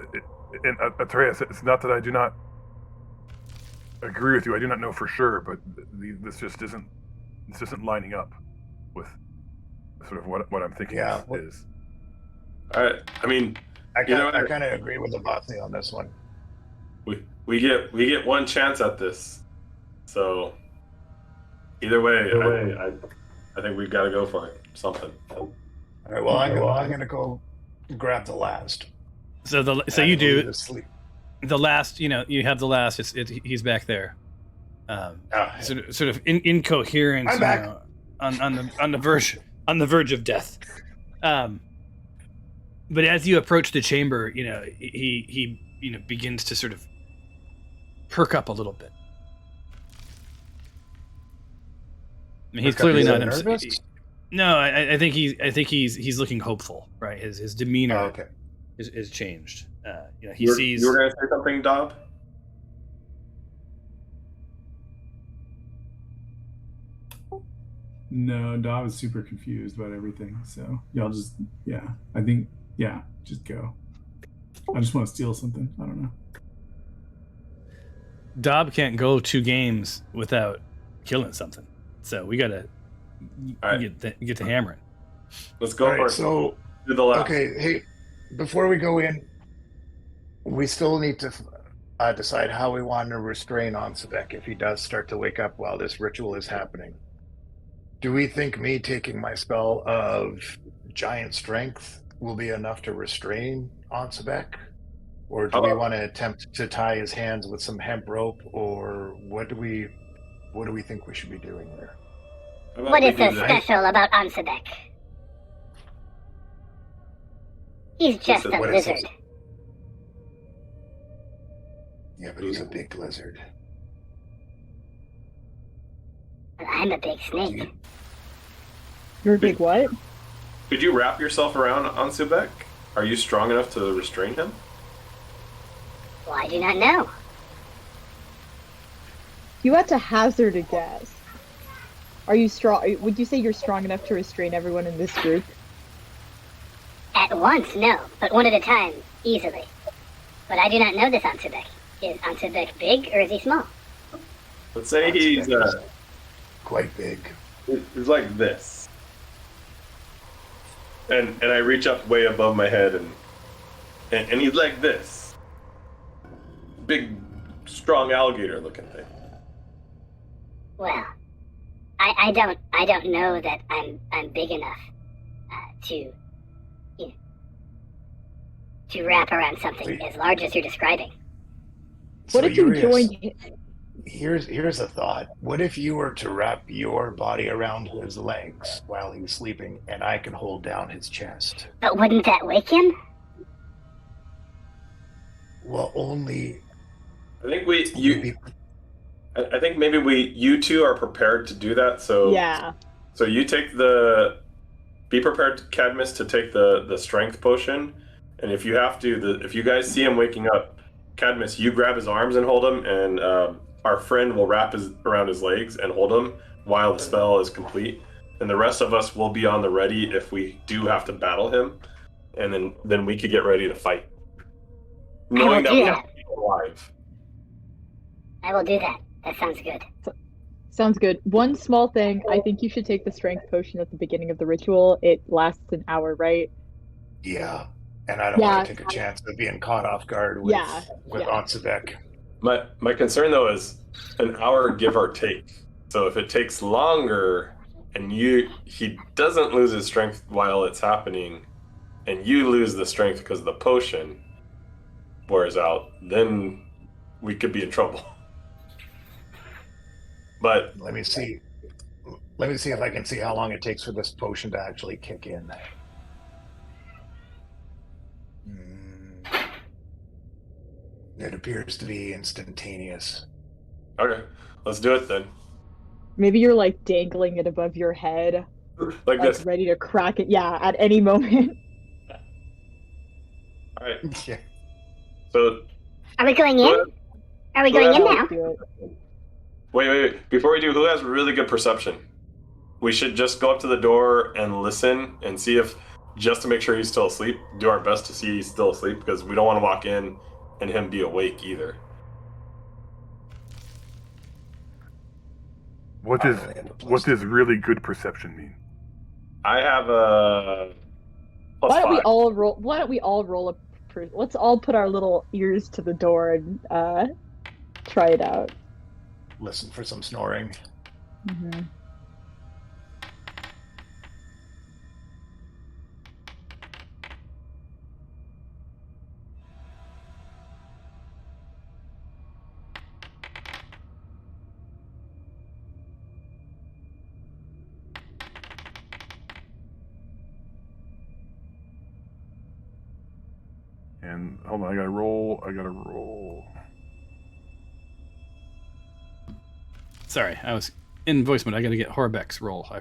And Atreus, it's not that I do not agree with you. I do not know for sure, but this just isn't lining up with sort of what I'm thinking Yeah, is. I mean, I You know, kind of agree with the bossy on this one. we get one chance at this, so either way, I think we've got to go for it. Something. All right, well, I'm gonna go grab the last. So you And leave do the sleep. the last. You have the last. He's back there. Sort of incoherent. I'm back. On the verge of death. But as you approach the chamber, he begins to sort of perk up a little bit. I mean, he's clearly not nervous. No, I think he's looking hopeful, right? His demeanor Oh, okay. is changed. He You sees. were going to say something, Dob? No, Daw was super confused about everything. So y'all just, I think, just go. I just want to steal something. I don't know. Dob can't go 2 games without killing something, so we gotta All right. get to hammering. Let's go All for right, it. so Do the last. okay, hey, before we go in, we still need to decide how we want to restrain Ansabek if he does start to wake up while this ritual is happening. Do we think me taking my spell of giant strength will be enough to restrain Ansabek? Or do we want to attempt to tie his hands with some hemp rope, or what do we think we should be doing there? How about What we is do so this? special about Ansabek? He's just a What is so- lizard. Yeah, but he's a big lizard. And I'm a big snake. you're a big what? Could you wrap yourself around Ansubek? Are you strong enough to restrain him? Well, I do not know. You had to hazard a guess. Are you strong? Would you say you're strong enough to restrain everyone in this group? At once, no, but one at a time, easily. But I do not know this Ansabek. Is Ansabek big or is he small? Let's say he's Quite big. he's like this, and I reach up way above my head, and he's like this, big, strong alligator looking thing. Well, I don't know that I'm big enough to wrap around something as large as you're describing. What if you Urias, joined? Here's a thought. What if you were to wrap your body around his legs while he's sleeping, and I can hold down his chest? But wouldn't that wake him? Well, only I think I think maybe you two are prepared to do that. So Yeah. So you take be prepared, Cadmus, to take the strength potion, and if you have to, if you guys see him waking up, Cadmus, you grab his arms and hold him, and our friend will wrap around his legs and hold him while the spell is complete. And the rest of us will be on the ready if we do have to battle him, and then we could get ready to fight, knowing that we have to be alive. I will do that. That sounds good. Sounds good. One small thing, I think you should take the strength potion at the beginning of the ritual. It lasts an hour, right? yeah. And I don't want to take a chance of being caught off guard with Ansabek. My concern though is an hour, give or take. So if it takes longer, and he doesn't lose his strength while it's happening, and you lose the strength because the potion wears out, then we could be in trouble. But Let me see if I can see how long it takes for this potion to actually kick in. It appears to be instantaneous. Okay, let's do it then. Maybe you're like dangling it above your head, Like like this. ready to crack it. Yeah, at any moment. All right. Yeah. So Are we going in? Who- Are we who going has- in Yeah, now? let's do it. wait. Before we do, who has really good perception? We should just go up to the door and listen and see if, just to make sure he's still asleep, do our best to see he's still asleep because we don't want to walk in and him be awake either. What does really good perception mean? I have a plus Why don't we 5. all roll? Why don't we all roll a? Let's all put our little ears to the door and try it out. Listen for some snoring. Mm-hmm. And hold on, I gotta roll. Sorry, I was in voice mode. I got to get Horbeck's roll. I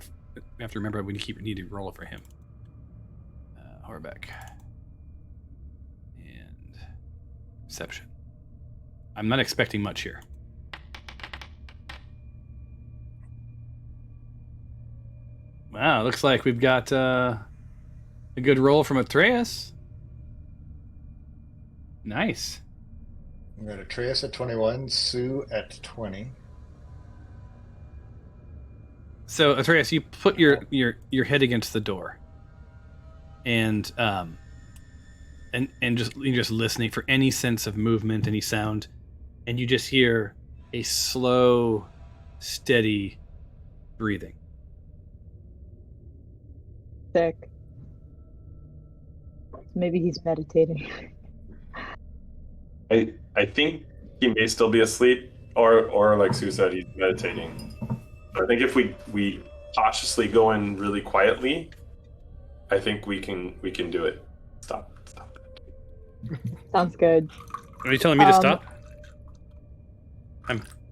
have to remember we need to roll it for him. Horbeck. And perception. I'm not expecting much here. Wow, looks like we've got a good roll from Atreus. Nice. We got Atreus at 21, Sue at 20. So Atreus, you put your head against the door, and you're just listening for any sense of movement, any sound, and you just hear a slow, steady breathing. Sick. Maybe he's meditating. I think he may still be asleep, or like Sue said, he's meditating. I think if we cautiously go in really quietly, I think we can do it. Stop. Sounds good. Are you telling me to stop?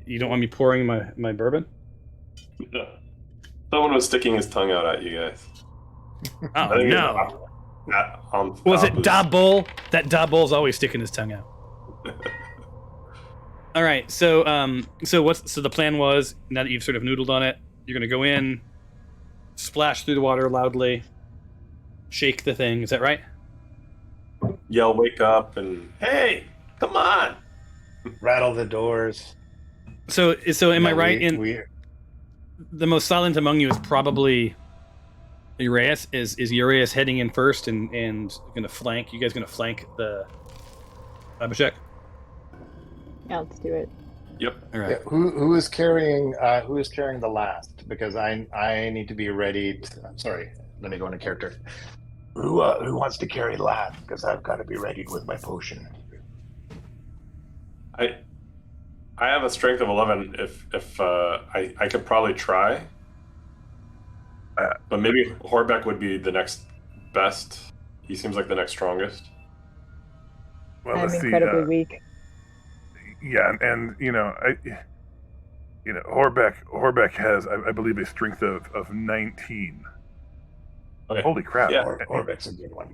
You don't want me pouring my bourbon? Someone was sticking his tongue out at you guys. Oh no! Was it Da? Dabul? That Dabul's always sticking his tongue out. All right, so the plan was, now that you've sort of noodled on it, you're gonna go in, splash through the water loudly, shake the thing. Is that right? Yell, wake up, and hey, come on! Rattle the doors. So am I Yeah, right we- in we- the most silent among you is probably Uraeus? Is Uraeus heading in first and gonna flank? You guys gonna flank the Abhishek? Yeah, let's do it. Yep. All right. Yeah, who is carrying the last? Because I need to be ready. Sorry, let me go into character. Who wants to carry last? Because I've got to be ready with my potion. I have a strength of 11. If I could probably try, but maybe Horbeck would be the next best. He seems like the next strongest. Well, I'm let's see. incredibly weak. Yeah, and Horbeck has, I believe, a strength of 19. Okay. Holy crap! Yeah. Orbeck's a good one.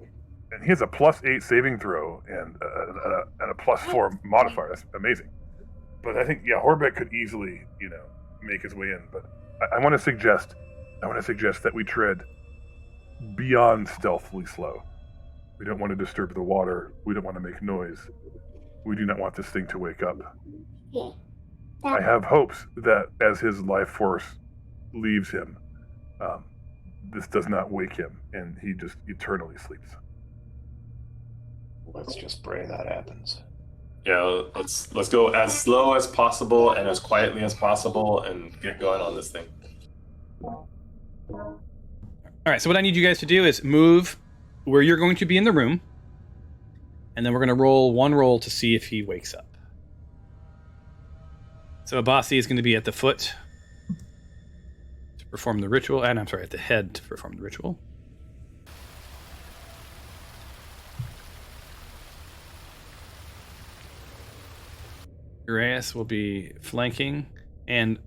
And he has a +8 saving throw and a +4 modifier. That's amazing. But I think Horbeck could easily make his way in. But I want to suggest that we tread beyond stealthily slow. We don't want to disturb the water. We don't want to make noise. We do not want this thing to wake up. I have hopes that as his life force leaves him, this does not wake him, and he just eternally sleeps. Let's just pray that happens. Yeah, let's go as slow as possible and as quietly as possible and get going on this thing. All right. So what I need you guys to do is move where you're going to be in the room, and then we're going to roll one roll to see if he wakes up. So Abasi is going to be at the foot to perform the ritual, and I'm sorry, at the head to perform the ritual. Darius will be flanking, and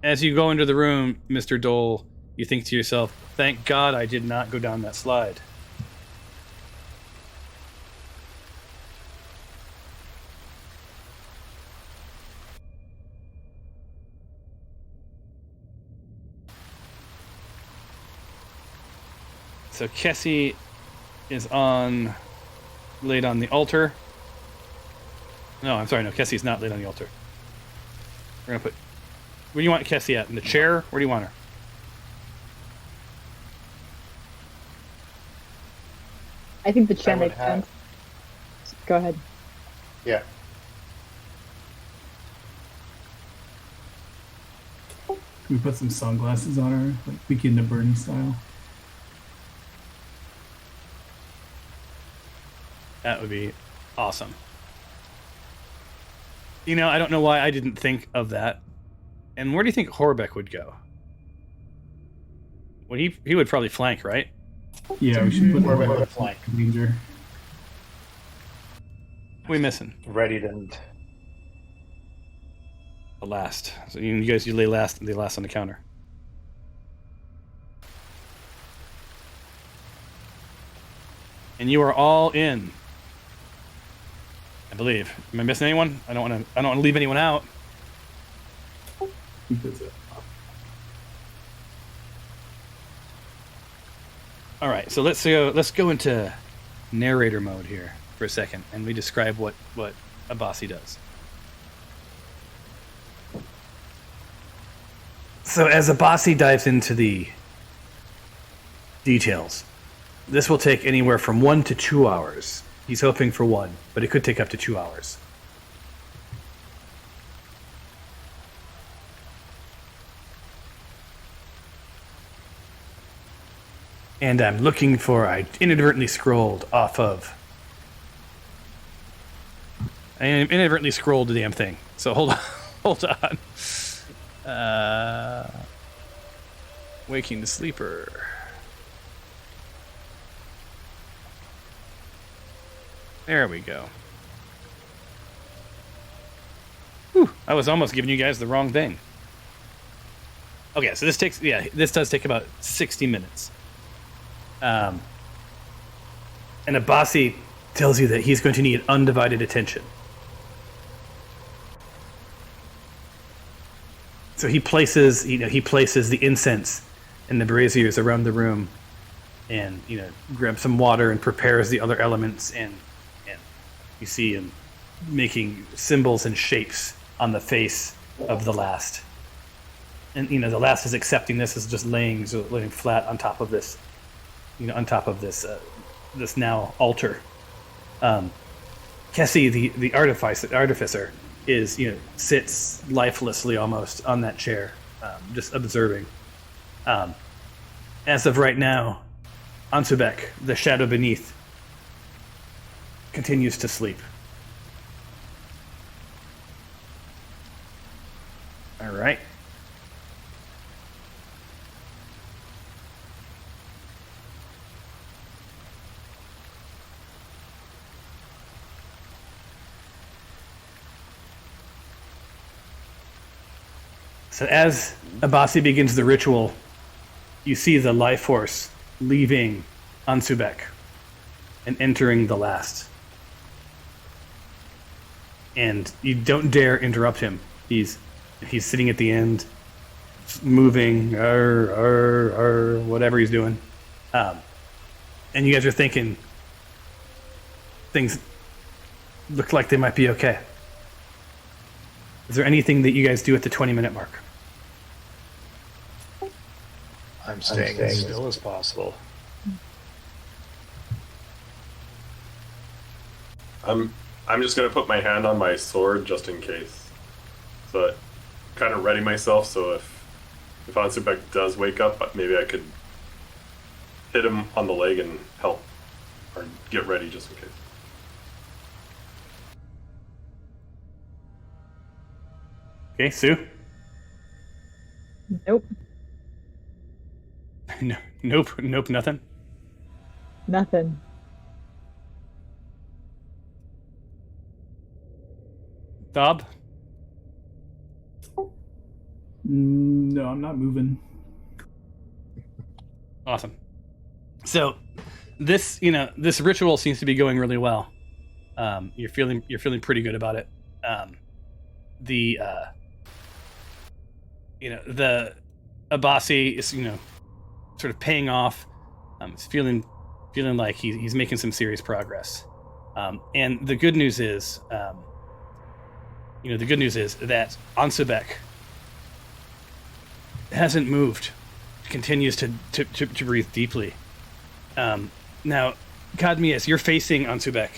as you go into the room, Mr. Dole, you think to yourself, thank God I did not go down that slide. So Kessie is laid on the altar. No, I'm sorry, no, Kessie's not laid on the altar. We're gonna put, where do you want Kessie at? In the chair? Where do you want her? I think the chair I would makes sense. Go ahead. Yeah. Can we put some sunglasses on her, like Begin to Bernie style? That would be awesome. You know, I don't know why I didn't think of that. And where do you think Horbeck would go? Well, he would probably flank, right? Yeah, we should put Horbeck her would flank. danger. What are we missing? Ready to. The last. So you guys, you lay last on the counter. And you are all in. I believe. Am I missing anyone? I don't want to leave anyone out. I think that's it. All right, so let's go into narrator mode here for a second, and we describe what Abasi does. So as Abasi dives into the details, this will take anywhere from 1 to 2 hours. He's hoping for 1, but it could take up to 2 hours. And I'm looking for, I inadvertently scrolled the damn thing. So hold on. Waking the Sleeper. There we go. Whew, I was almost giving you guys the wrong thing. Okay, so this does take about 60 minutes. And Abasi tells you that he's going to need undivided attention. So he places the incense and the braziers around the room, and grabs some water and prepares the other elements, and you see him making symbols and shapes on the face of the last. And the last is accepting this as just laying flat on top of this. This now altar. Kessie, the artificer, sits lifelessly almost on that chair, just observing. As of right now, Ansubek, the shadow beneath, continues to sleep. All right. So as Abasi begins the ritual, you see the life force leaving Ansubek and entering the last. And you don't dare interrupt him. He's sitting at the end, moving, whatever he's doing. And you guys are thinking things look like they might be okay. Is there anything that you guys do at the 20-minute mark? I'm staying as still as possible. I'm just gonna put my hand on my sword just in case, so I kind of ready myself. So if Ansubek does wake up, maybe I could hit him on the leg and help, or get ready just in case. Okay, Sue? Nope. No, nope, nothing? Nothing. Thob? No, I'm not moving. Awesome. So this ritual seems to be going really well. You're feeling pretty good about it. The Abasi is sort of paying off. It's feeling like he's making some serious progress. And the good news is, that Ansubek hasn't moved, continues to breathe deeply. Now, Cadmius, you're facing Ansubek,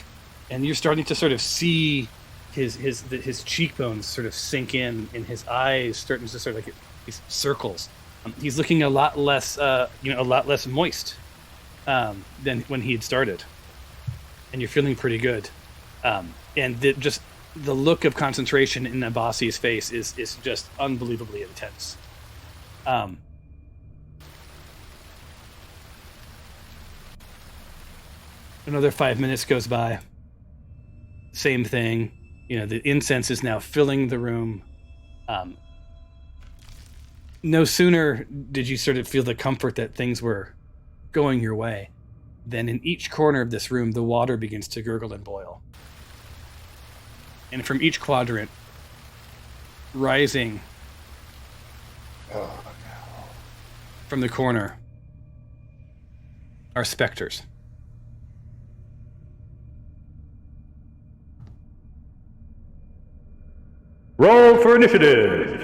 and you're starting to sort of see his cheekbones sort of sink in, and his eyes starting to sort of like these circles. He's looking a lot less moist than when he had started, and you're feeling pretty good. And just the look of concentration in Abasi's face is just unbelievably intense. Another 5 minutes goes by. Same thing. The incense is now filling the room. No sooner did you sort of feel the comfort that things were going your way than in each corner of this room, the water begins to gurgle and boil. And from each quadrant, rising from the corner, are specters. Roll for initiative.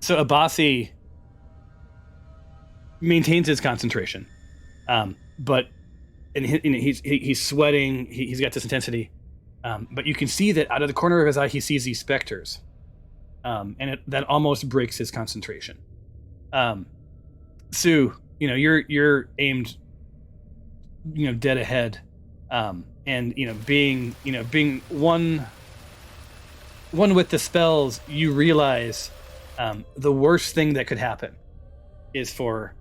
So Abasi maintains his concentration, but he's sweating. He's got this intensity, but you can see that out of the corner of his eye, he sees these specters, and that almost breaks his concentration. Sue, you're aimed, dead ahead, and being one with the spells, you realize the worst thing that could happen is for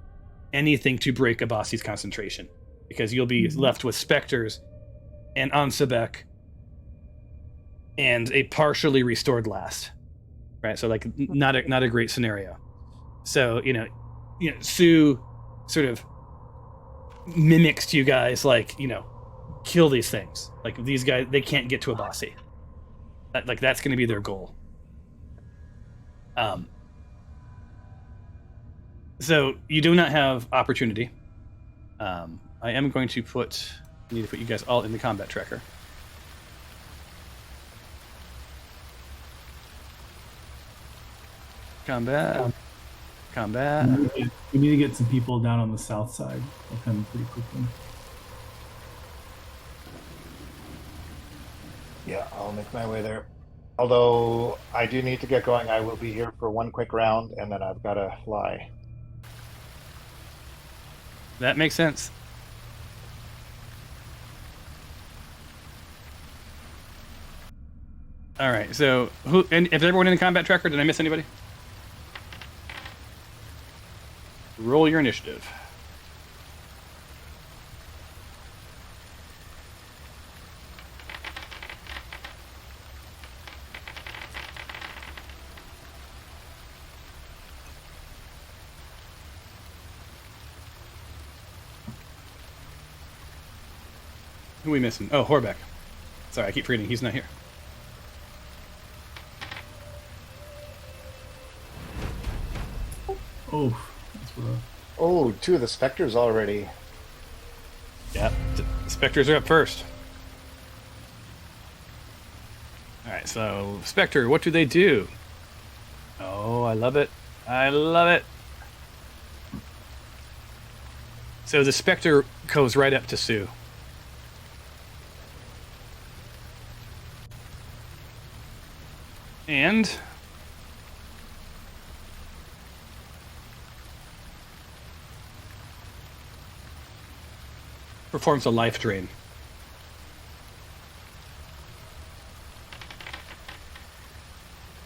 anything to break Abasi's concentration, because you'll be left with specters and Ansubek and a partially restored last, right? So like not a great scenario. So Sue sort of mimics to you guys like kill these things. Like these guys, they can't get to Abasi. That's going to be their goal. So you do not have opportunity. I am going to need to put you guys all in the combat tracker. Combat. We need to get some people down on the south side. They'll come pretty quickly. Yeah, I'll make my way there. Although I do need to get going. I will be here for one quick round, and then I've got to fly. That makes sense. All right. So, is everyone in the combat tracker? Did I miss anybody? Roll your initiative. Who are we missing? Oh, Horbeck. Sorry, I keep forgetting he's not here. Oh, that's rough. Oh, 2 of the specters already. Yeah, the specters are up first. All right, so Spectre, what do they do? Oh, I love it. I love it. So the Spectre goes right up to Sue. And performs a life drain.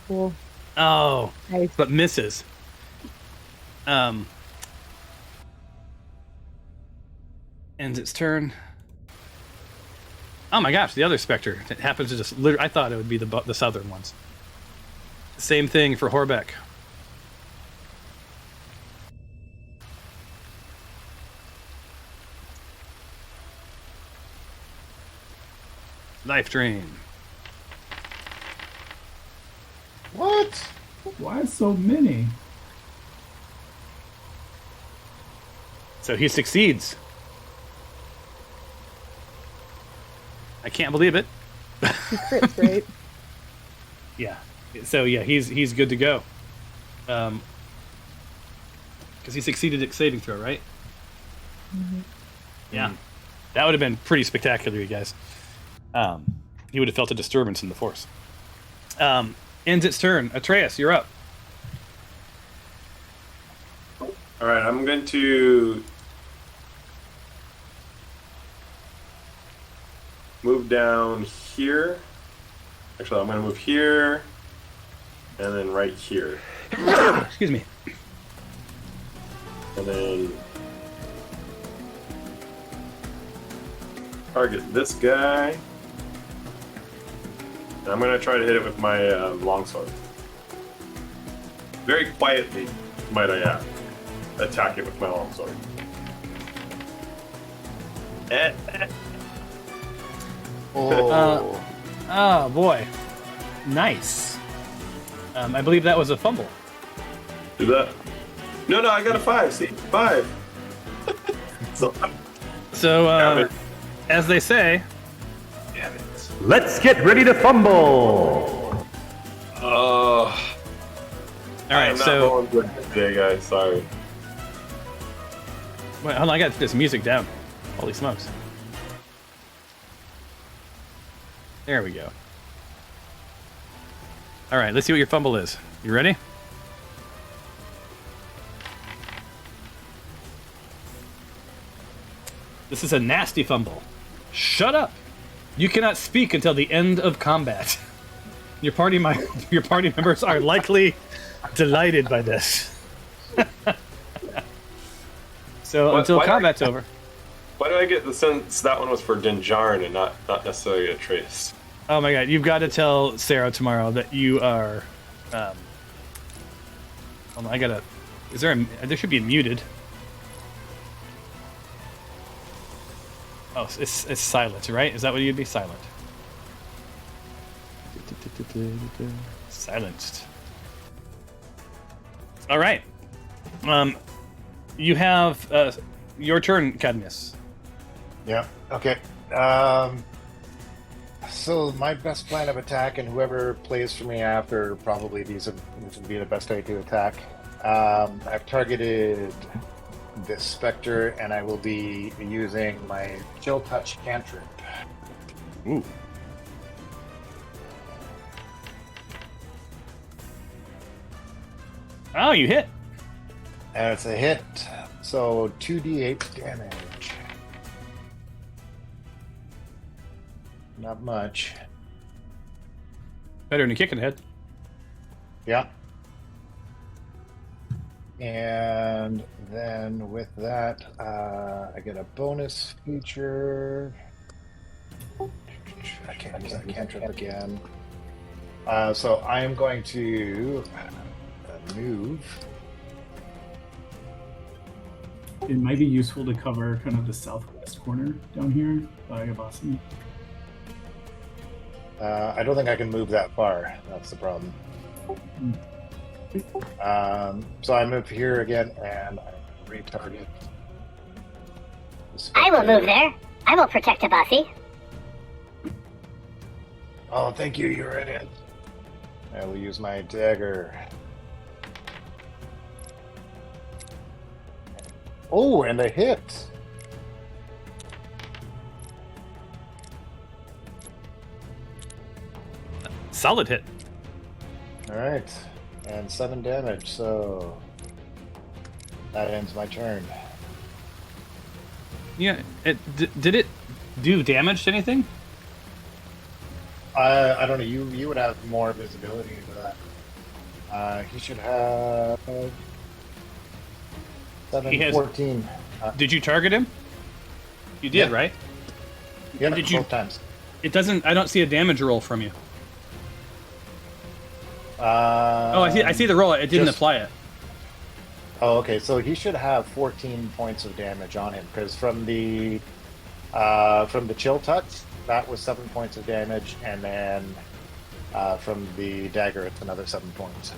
Cool. Oh, Nice. but misses. Ends its turn. Oh my gosh, the other specter. It happens to just... I thought it would be the southern ones. Same thing for Horbeck. Life drain. What? Why so many? So he succeeds. I can't believe it. He crits, right? Yeah. So yeah, he's good to go. Because he succeeded at saving throw, right? Mhm. Yeah. That would have been pretty spectacular, you guys. He would have felt a disturbance in the force. Ends its turn. Atreus, you're up. All right, I'm going to move down here. Actually, I'm going to move here and then right here. Excuse me. And then target this guy. And I'm going to try to hit it with my longsword. Very quietly, might I add. Attack it with my longsword. Oh. Oh boy. Nice. I believe that was a fumble. Do that. No, I got a 5. See? 5. So, So, as they say, damn it. Let's get ready to fumble! all I'm right. not So, going good today, guys. Sorry. wait, hold on. I got this music down. Holy smokes! There we go. All right. Let's see what your fumble is. You ready? This is a nasty fumble. Shut up! You cannot speak until the end of combat. Your party members are likely delighted by this. So until why do I- combat's over. Why do I get the sense that one was for Dinjarin and not necessarily a Trace? Oh my god! You've got to tell Sarah tomorrow that you are. Hold on, I gotta. Is there a? There should be a muted. Oh, it's silent, right? Is that what you'd be? Silent. Silenced. All right. You have your turn, Cadmius. Yeah. Okay. So my best plan of attack, and whoever plays for me after, probably these would be the best way to attack. I've targeted this specter, and I will be using my Chill Touch cantrip. Ooh. Oh, you hit. And it's a hit, so 2d8 damage. Not much. Better than a kick in the head. Yeah. And then with that, I get a bonus feature. I can't use that cantrip again. So I am going to move. It might be useful to cover kind of the southwest corner down here by Abasi. I don't think I can move that far. That's the problem. So I move here again, and I retarget. I will move there. I will protect Abasi. Oh, thank you. You're in it. I will use my dagger. Oh, and a hit. Solid hit. All right, and 7 damage. So that ends my turn. Yeah. Did it do damage to anything? I don't know. You would have more visibility into that. He should have 7, He has- 14. Did you target him? You did, Yeah. right? Yeah, did you- both times. It doesn't. I don't see a damage roll from you. Oh, I see the roll. It didn't just- apply it. Oh, okay. So he should have 14 points of damage on him because from the chill touch, that was 7 points of damage, and then from the dagger, it's another 7 points.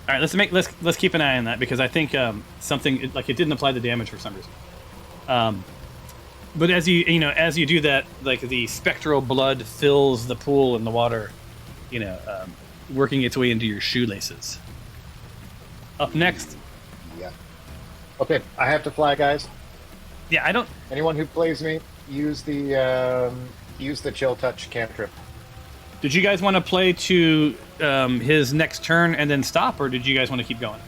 All right, let's keep an eye on that because I think something like it didn't apply the damage for some reason. But as you do that, like the spectral blood fills the pool and the water, working its way into your shoelaces. Up next. Yeah. Okay, I have to fly, guys. Yeah, I don't. Anyone who plays me, use the chill touch cantrip. Did you guys want to play to his next turn and then stop, or did you guys want to keep going?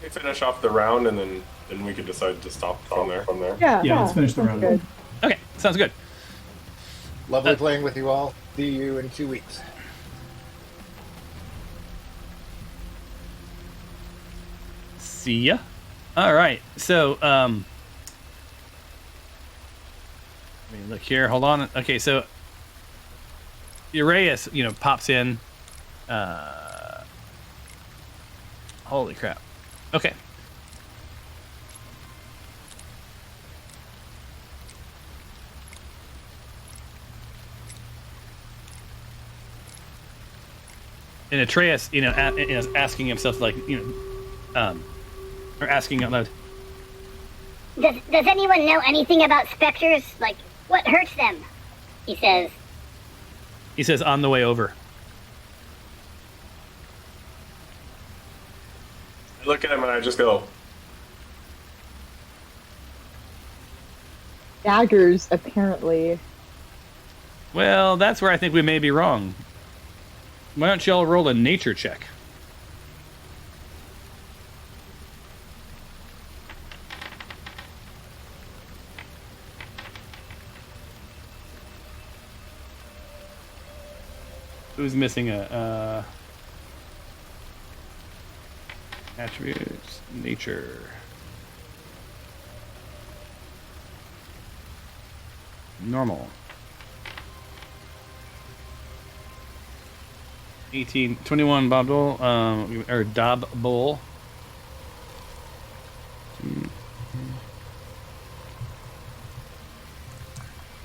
We finish off the round, and then we could decide to stop from there. Yeah, let's finish the sounds round. good. Okay, sounds good. Lovely playing with you all. See you in 2 weeks. See ya. All right, so let me look here. Hold on. Okay, so Uraeus, pops in. Holy crap. Okay. And Atreus, is asking himself, like, or asking out loud. Does anyone know anything about specters? Like, what hurts them? He says. He says, on the way over. I look at him and I just go, Daggers, apparently. Well, that's where I think we may be wrong. Why don't y'all roll a nature check? Who's missing a attributes? Nature. Normal. 18, 21 Bob Dole, or Dob Bowl.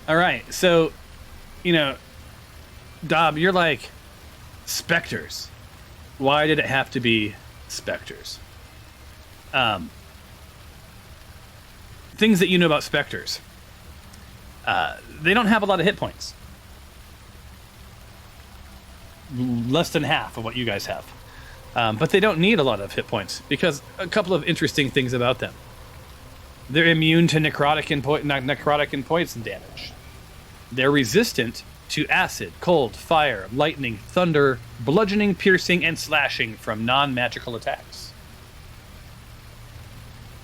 All right, so, Dob, you're like, specters. Why did it have to be specters? Things that you know about specters. They don't have a lot of hit points. Less than half of what you guys have. But they don't need a lot of hit points because a couple of interesting things about them. They're immune to necrotic and poison damage. They're resistant to acid, cold, fire, lightning, thunder, bludgeoning, piercing, and slashing from non-magical attacks.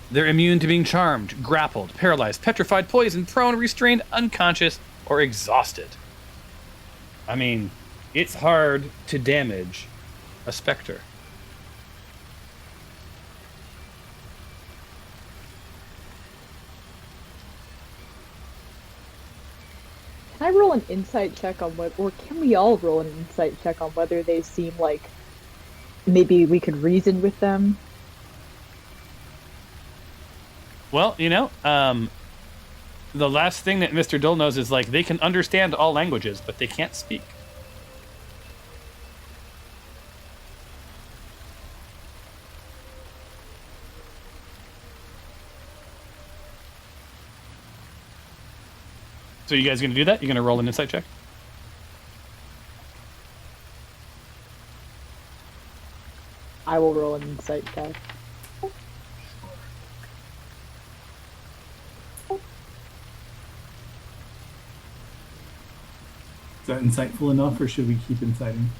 They're immune to being charmed, grappled, paralyzed, petrified, poisoned, prone, restrained, unconscious, or exhausted. I mean, it's hard to damage a specter. Can I roll an insight check on what, or can we all roll an insight check on whether they seem like maybe we could reason with them? Well, the last thing that Mr. Dole knows is, like, they can understand all languages, but they can't speak. So you guys going to do that? You're going to roll an insight check? I will roll an insight check. Is that insightful enough, or should we keep inciting?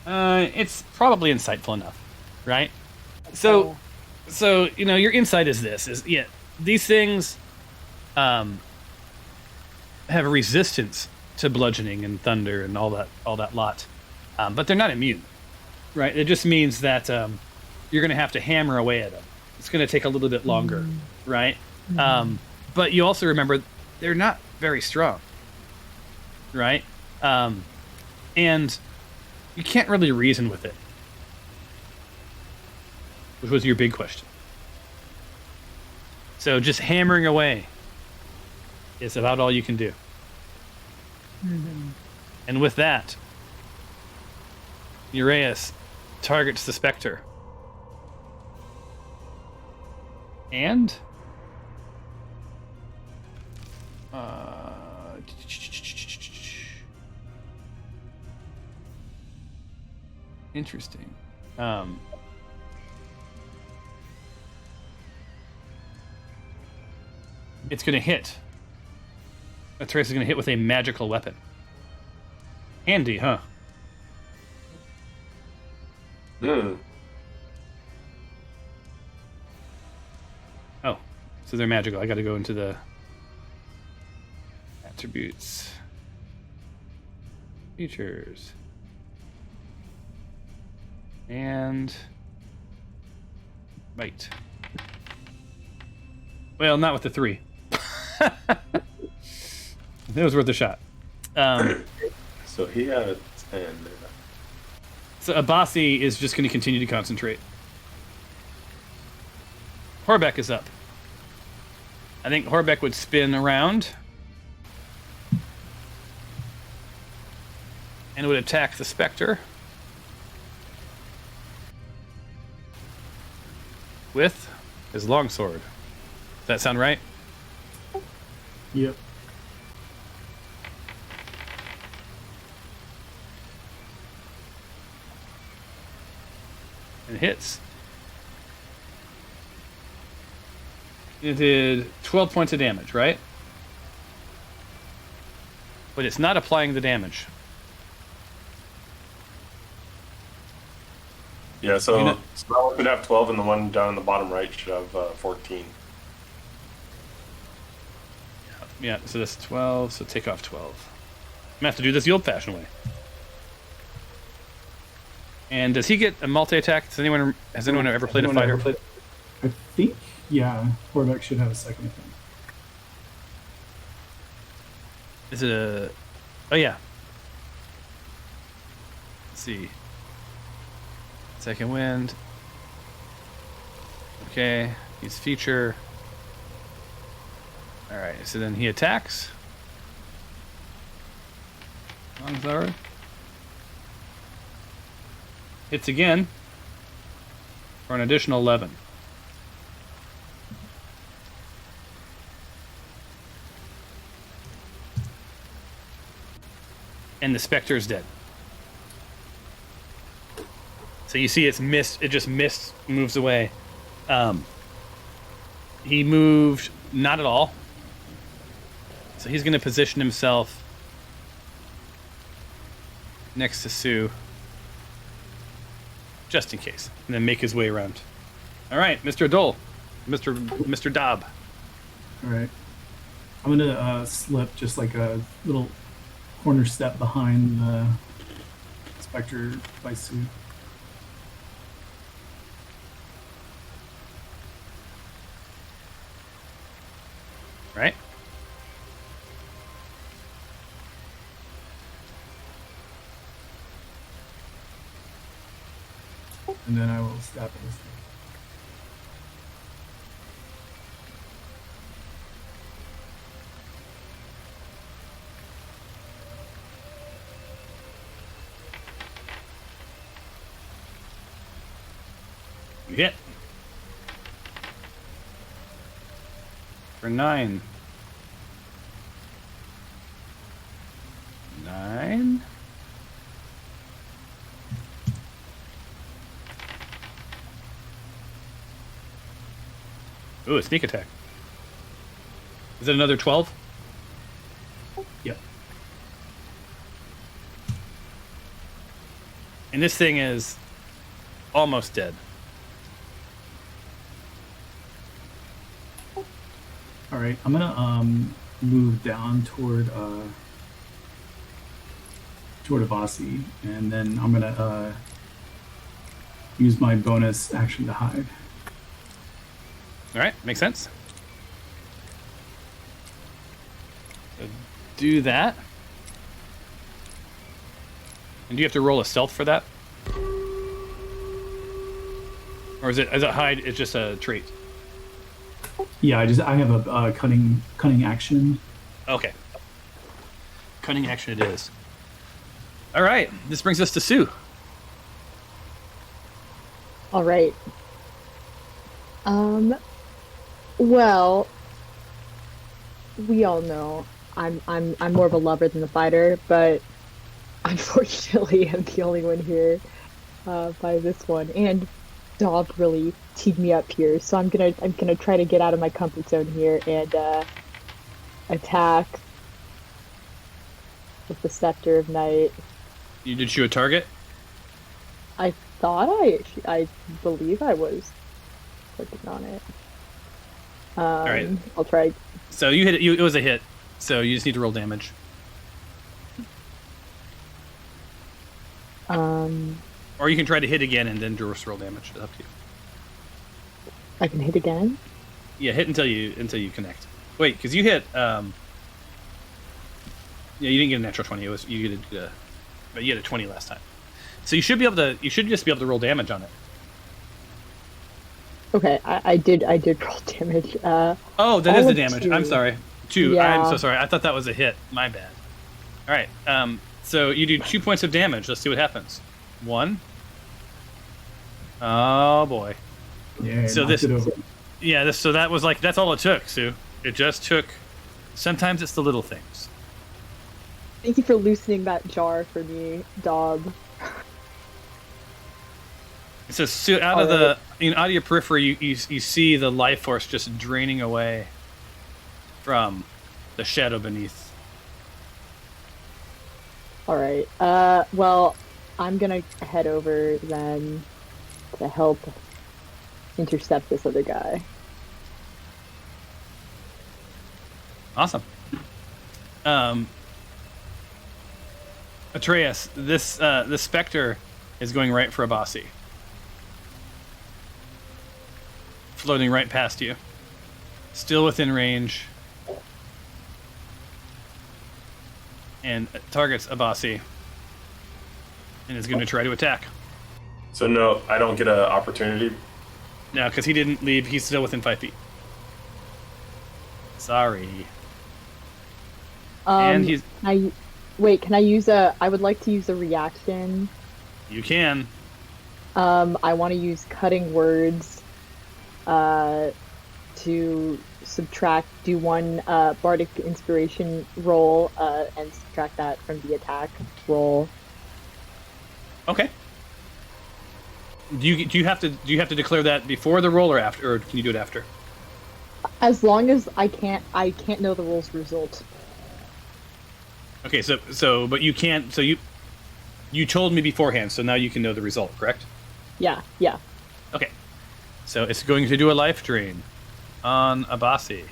It's probably insightful enough, right? So your insight is this: these things, have a resistance to bludgeoning and thunder and all that lot, but they're not immune, right? It just means that you're going to have to hammer away at them. It's going to take a little bit longer, right? But you also remember they're not very strong, right? And you can't really reason with it, which was your big question. So just hammering away is about all you can do. And with that, Uraeus targets the Spectre. And interesting. It's going to hit. Atreus is going to hit with a magical weapon. Handy, huh? Oh, so they're magical. I got to go into the attributes, features, and bite. Well, not with the 3. It was worth a shot. So he had a 10. So Abasi is just going to continue to concentrate. Horbeck is up. I think Horbeck would spin around and would attack the Spectre with his longsword. Does that sound right? Yep. And hits. It did 12 points of damage, right? But it's not applying the damage. Yeah, so that one should have 12, and the one down in the bottom right should have 14. Yeah, so that's 12, so take off 12. I'm gonna have to do this the old-fashioned way. And does he get a multi-attack? Has anyone ever played a fighter? I think, yeah, Horbeck should have a second attack. Is it a... Oh, yeah. Let's see. Second wind. Okay, he's feature. Alright, so then he attacks. Longsword. Hits again for an additional 11. And the Spectre is dead. So you see it's missed, it just missed, moves away. He moved not at all. So he's going to position himself next to Sue. Just in case. And then make his way around. Alright, Mr. Dole. Mr. Dobb. Alright. I'm gonna slip just like a little corner step behind the Spectre by Sue. Right? And then I will stab at this thing. You hit. For 9. 9. Ooh, a sneak attack. Is it another 12? Yep. And this thing is almost dead. All right, I'm gonna move down toward Avasi, and then I'm gonna use my bonus action to hide. All right, makes sense. do that. And do you have to roll a stealth for that? Or is it hide? It's just a trait. Yeah, I have a cunning action. Okay. Cunning action it is. All right. This brings us to Sue. All right. Well, we all know I'm more of a lover than a fighter, but unfortunately I'm the only one here by this one. And Dob really teed me up here, so I'm gonna try to get out of my comfort zone here and attack with the Scepter of Night. You did shoot a target? I thought I believe I was clicking on it. All right. I'll try. So you hit it. It was a hit. So you just need to roll damage. Or you can try to hit again and then just roll damage. It's up to you. I can hit again. Yeah, hit until you connect. Wait, because you hit. Yeah, you didn't get a natural 20. It was but you had a 20 last time. So you should be able to. You should just be able to roll damage on it. Okay, I did roll damage. Oh, that is the damage. 2. I'm sorry. 2. Yeah. I'm so sorry. I thought that was a hit. My bad. All right. So you do 2 points of damage. Let's see what happens. 1. Oh boy. Yeah. So knocked it over. So that was that's all it took, Sue. It just took. Sometimes it's the little things. Thank you for loosening that jar for me, Dob. So Sue, out of your periphery, you see the life force just draining away from the shadow beneath. All right. Well, I'm gonna head over then to help intercept this other guy. Awesome. Atreus, this Spectre is going right for Abasi. Floating right past you. Still within range. And targets Abasi. And is going to try to attack. So no, I don't get an opportunity. No, because he didn't leave. He's still within 5 feet. Sorry. And he's... Can I use I would like to use a reaction. You can. I want to use Cutting Words to do one Bardic Inspiration roll and subtract that from the attack roll. Okay. Do you have to declare that before the roll or after, or can you do it after? As long as I can't know the roll's result. Okay, but you can't. So you told me beforehand, so now you can know the result, correct? Yeah. Okay. So it's going to do a life drain on Abasi.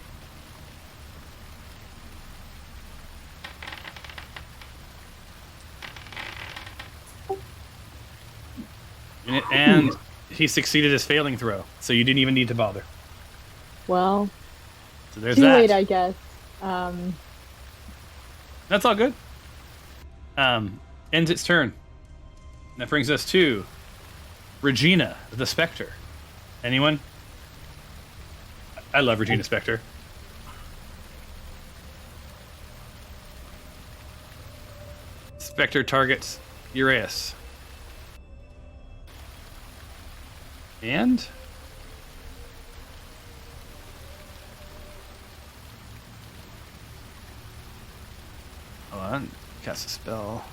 And he succeeded his failing throw, so you didn't even need to bother. Well, so there's too that. late, I guess. That's all good. Ends its turn. That brings us to Regina, the Spectre. Anyone? I love Regina Spectre. Spectre targets Uraeus. And... hold on, cast a spell.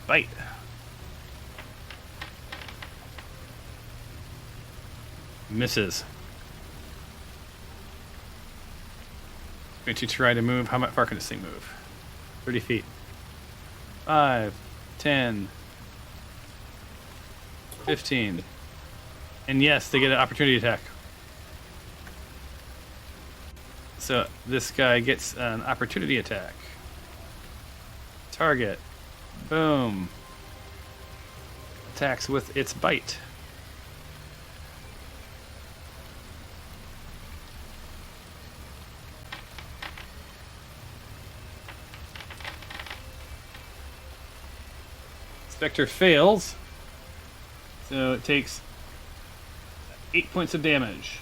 Bite. Misses. Going to try to move. How far can this thing move? 30 feet. 5, 10, 15. And yes, they get an opportunity attack. So this guy gets an opportunity attack. Target. Boom. Attacks with its bite. Spectre fails. So it takes 8 points of damage.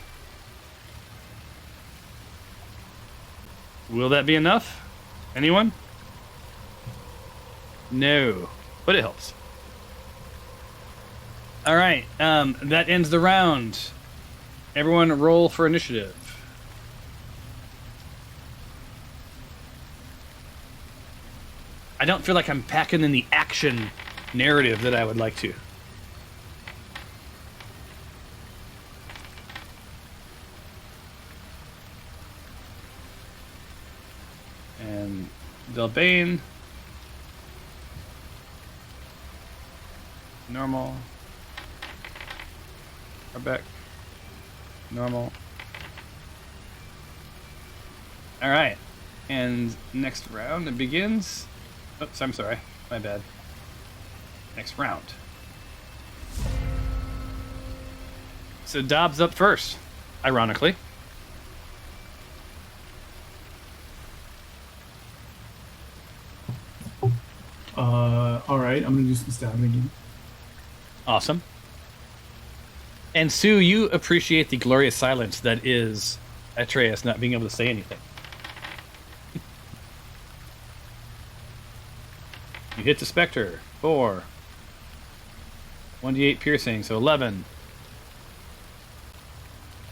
Will that be enough? Anyone? No, but it helps. All right, that ends the round. Everyone roll for initiative. I don't feel like I'm packing in the action narrative that I would like to. And Delbane. Normal. Arbeck. Normal. Alright. And next round it begins. Oops, I'm sorry. My bad. Next round. So Dobbs up first, ironically. Alright, I'm gonna do some stabbing again. Awesome. And Sue, you appreciate the glorious silence that is Atreus not being able to say anything. You hit the Spectre. 4. 1d8 piercing, so 11.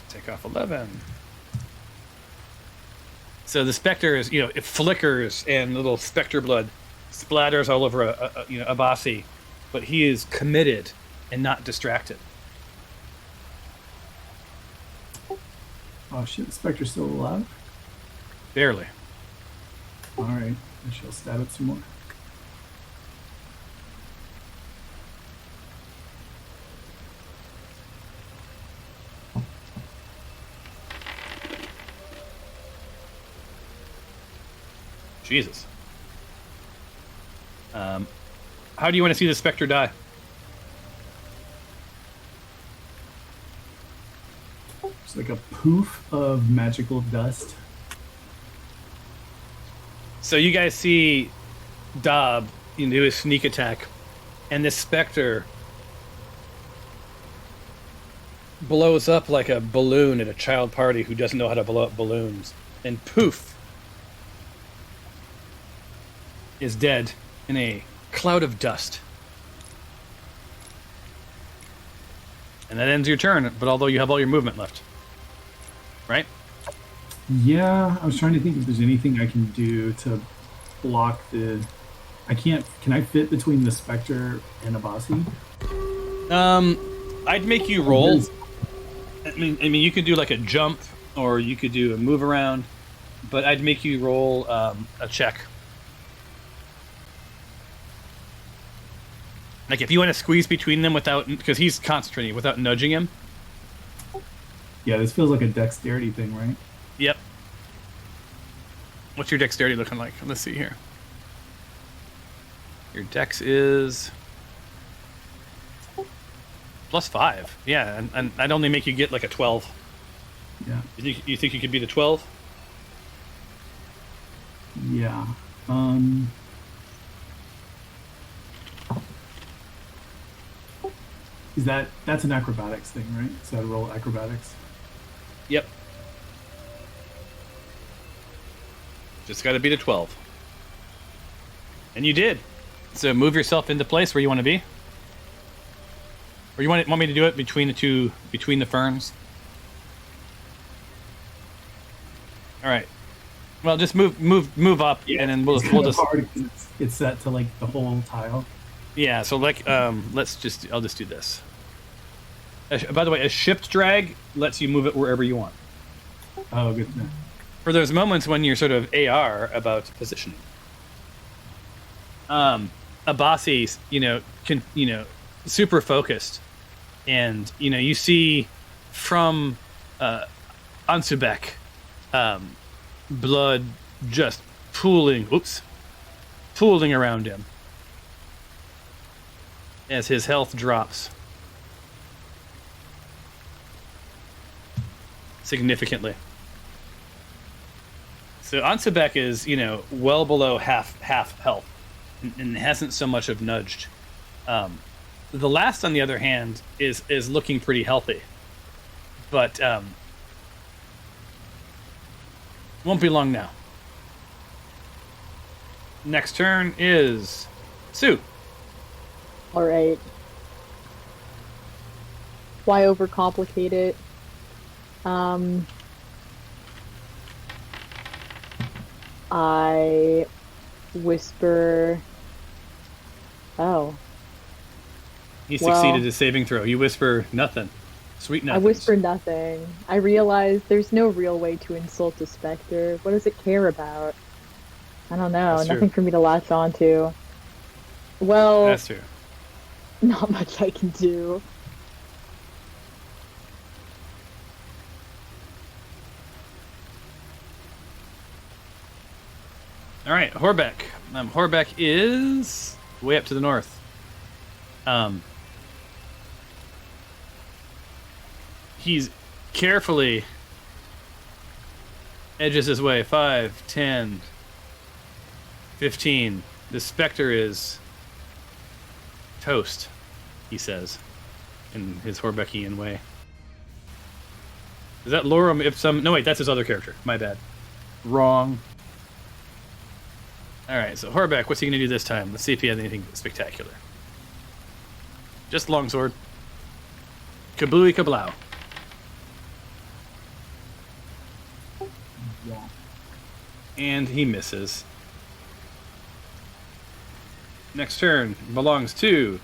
Take off 11. So the Spectre is, it flickers and little Spectre blood splatters all over a bossy, but he is committed and not distracted. Oh shit, the Spectre's still alive? Barely. Alright, I shall stab it some more. Jesus. How do you want to see the Spectre die? It's like a poof of magical dust. So you guys see Dobb do his sneak attack, and this Spectre blows up like a balloon at a child party who doesn't know how to blow up balloons, and poof, is dead in a cloud of dust. And that ends your turn, but although you have all your movement left. Right? Yeah, I was trying to think if there's anything I can do to block the... Can I fit between the Spectre and Abasi? I'd make you roll. I mean, you could do like a jump, or you could do a move around, but I'd make you roll a check. Like if you want to squeeze between them without, because he's concentrating, without nudging him. Yeah, this feels like a dexterity thing, right? Yep. What's your dexterity looking like? Let's see here. Your dex is +5. Yeah, and I'd only make you get like a 12. Yeah. You think you could be the 12? Yeah. That's an acrobatics thing, right? So I roll acrobatics. Yep. Just got to beat a 12. And you did. So move yourself into place where you want to be. Or you want me to do it between the ferns? All right. Well, just move up, yeah, and then we'll just. It's set to like the whole tile. Yeah. So like, I'll just do this. By the way, a shift drag lets you move it wherever you want. Oh, good to know. For those moments when you're sort of AR about positioning. Abasi, super focused, and you see from Ansubek, blood just pooling around him as his health drops significantly. So Ansubek is, well below half health, and hasn't so much of nudged. The last, on the other hand, is looking pretty healthy, but won't be long now. Next turn is Sue. All right. Why overcomplicate it? I whisper. Oh. He succeeded his saving throw. You whisper nothing. Sweet nothing. I whisper nothing. I realize there's no real way to insult a specter. What does it care about? I don't know. That's Nothing true. for me to latch onto. Well, That's true. not much I can do. All right, Horbeck. Horbeck is way up to the north. He's carefully edges his way. 5, 10, 15. The specter is toast, he says, in his Horbeckian way. Is that Lorem Ipsum? No, wait, that's his other character. My bad. Wrong. Alright, so Horbeck, what's he going to do this time? Let's see if he has anything spectacular. Just longsword. Kablooey kablow. Yeah. And he misses. Next turn belongs to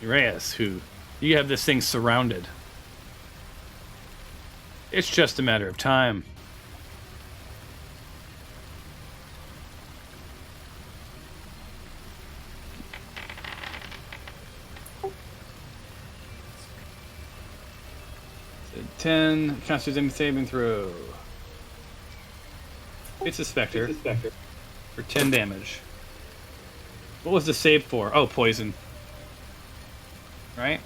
Uraeus, who you have this thing surrounded. It's just a matter of time. So 10 Constitution saving throw. It's a specter. For 10 damage. What was the save for? Oh, poison. Right?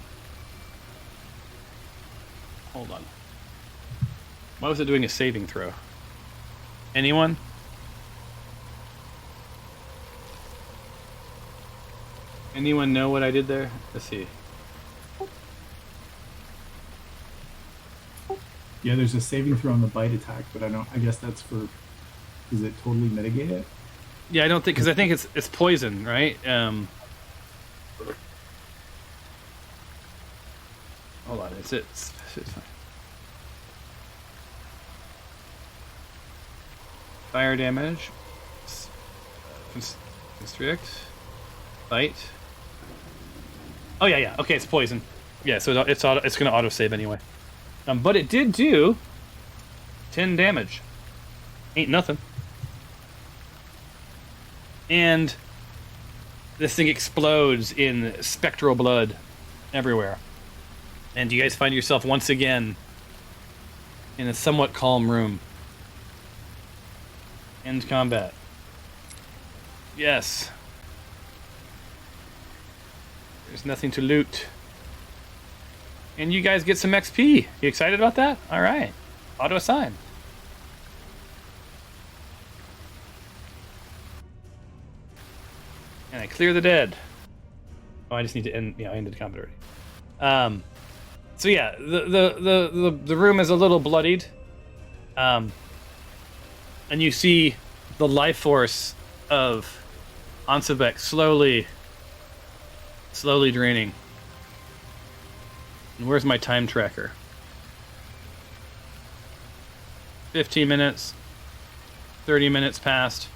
Hold on. Why was it doing a saving throw? Anyone? Anyone know what I did there? Let's see. Yeah, there's a saving throw on the bite attack, but I guess that's for. Does it totally mitigate it? Yeah, I don't think, because I think it's poison, right? Hold on, it's fine. Fire damage, constrict, bite. Oh yeah. Okay, it's poison. Yeah, so it's going to auto save anyway. But it did do 10 damage. Ain't nothing. And this thing explodes in spectral blood everywhere. And you guys find yourself once again in a somewhat calm room. End combat. Yes. There's nothing to loot. And you guys get some XP. You excited about that? Alright. Auto assign. And I clear the dead. Oh, I just need to end. Yeah, I ended the combat already. So yeah, the room is a little bloodied. And you see the life force of Ansabek slowly draining. And where's my time tracker? 15 minutes. 30 minutes passed.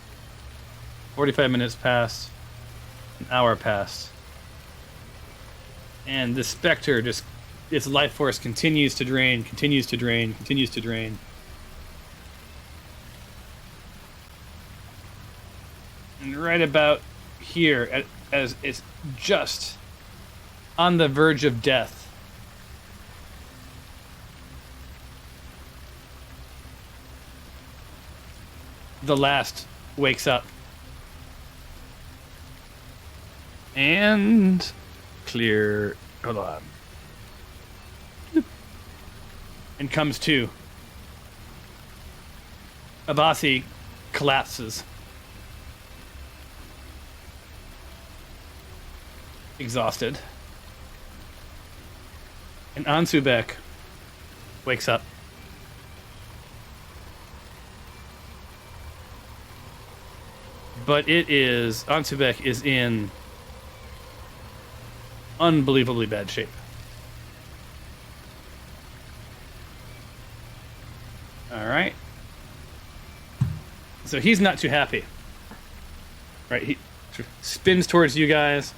45 minutes passed. An hour passed. And the specter just, its life force continues to drain. And right about here, as it's just on the verge of death, the last wakes up. And clear. Hold on. And comes to. Abasi collapses. exhausted. And Ansubek wakes up. But Ansubek is in unbelievably bad shape. All right. So he's not too happy. Right, he spins towards you guys.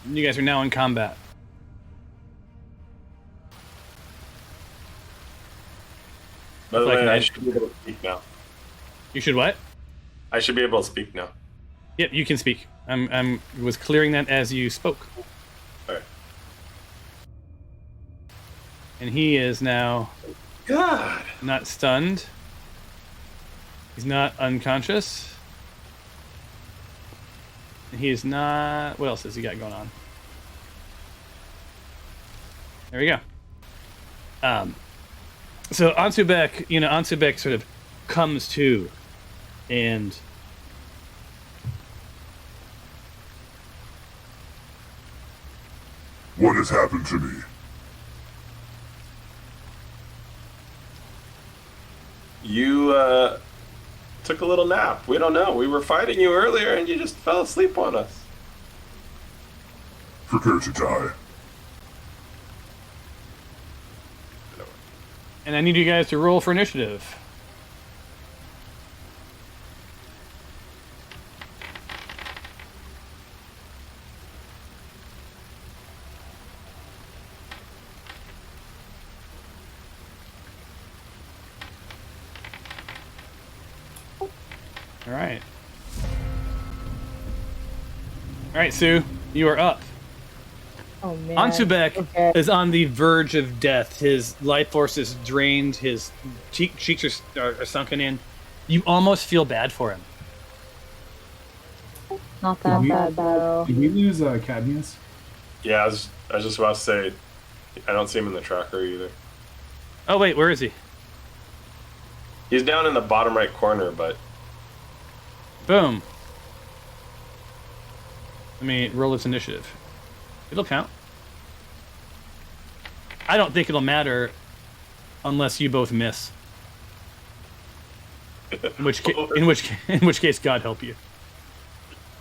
You guys are now in combat. By the Like way, I an- should be able to speak now. You should what? I should be able to speak now. Yep, you can speak. I'm was clearing that as you spoke. Alright. And he is now God. not stunned. He's not unconscious. And he is not... What else has he got going on? There we go. So Ansubek sort of comes to, and What has happened to me? You took a little nap. We don't know. We were fighting you earlier and you just fell asleep on us. Prepare to die. and I need you guys to roll for initiative. All right, Sue, you are up. Oh man. Ansubek is on the verge of death. His life force is drained. His cheeks are sunken in. You almost feel bad for him. Not that bad though. Did we lose Cadmius? Yeah, I was just about to say, I don't see him in the tracker either. Oh wait, where is he? He's down in the bottom right corner, but Boom. Let me roll its initiative. It'll count. I don't think it'll matter unless you both miss. In which case, God help you.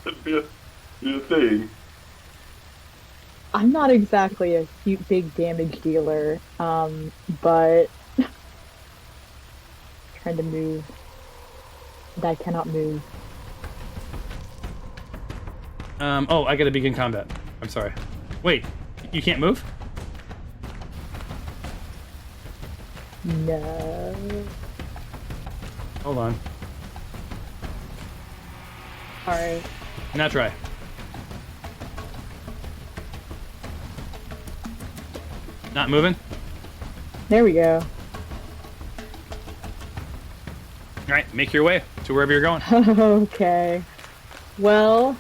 it'd be a thing. I'm not exactly a cute big damage dealer, but trying to move. And I cannot move. Oh, I gotta begin combat. I'm sorry. Wait, you can't move? No. Hold on. Alright. Now try. Not moving? There we go. Alright, make your way to wherever you're going. Okay. Well,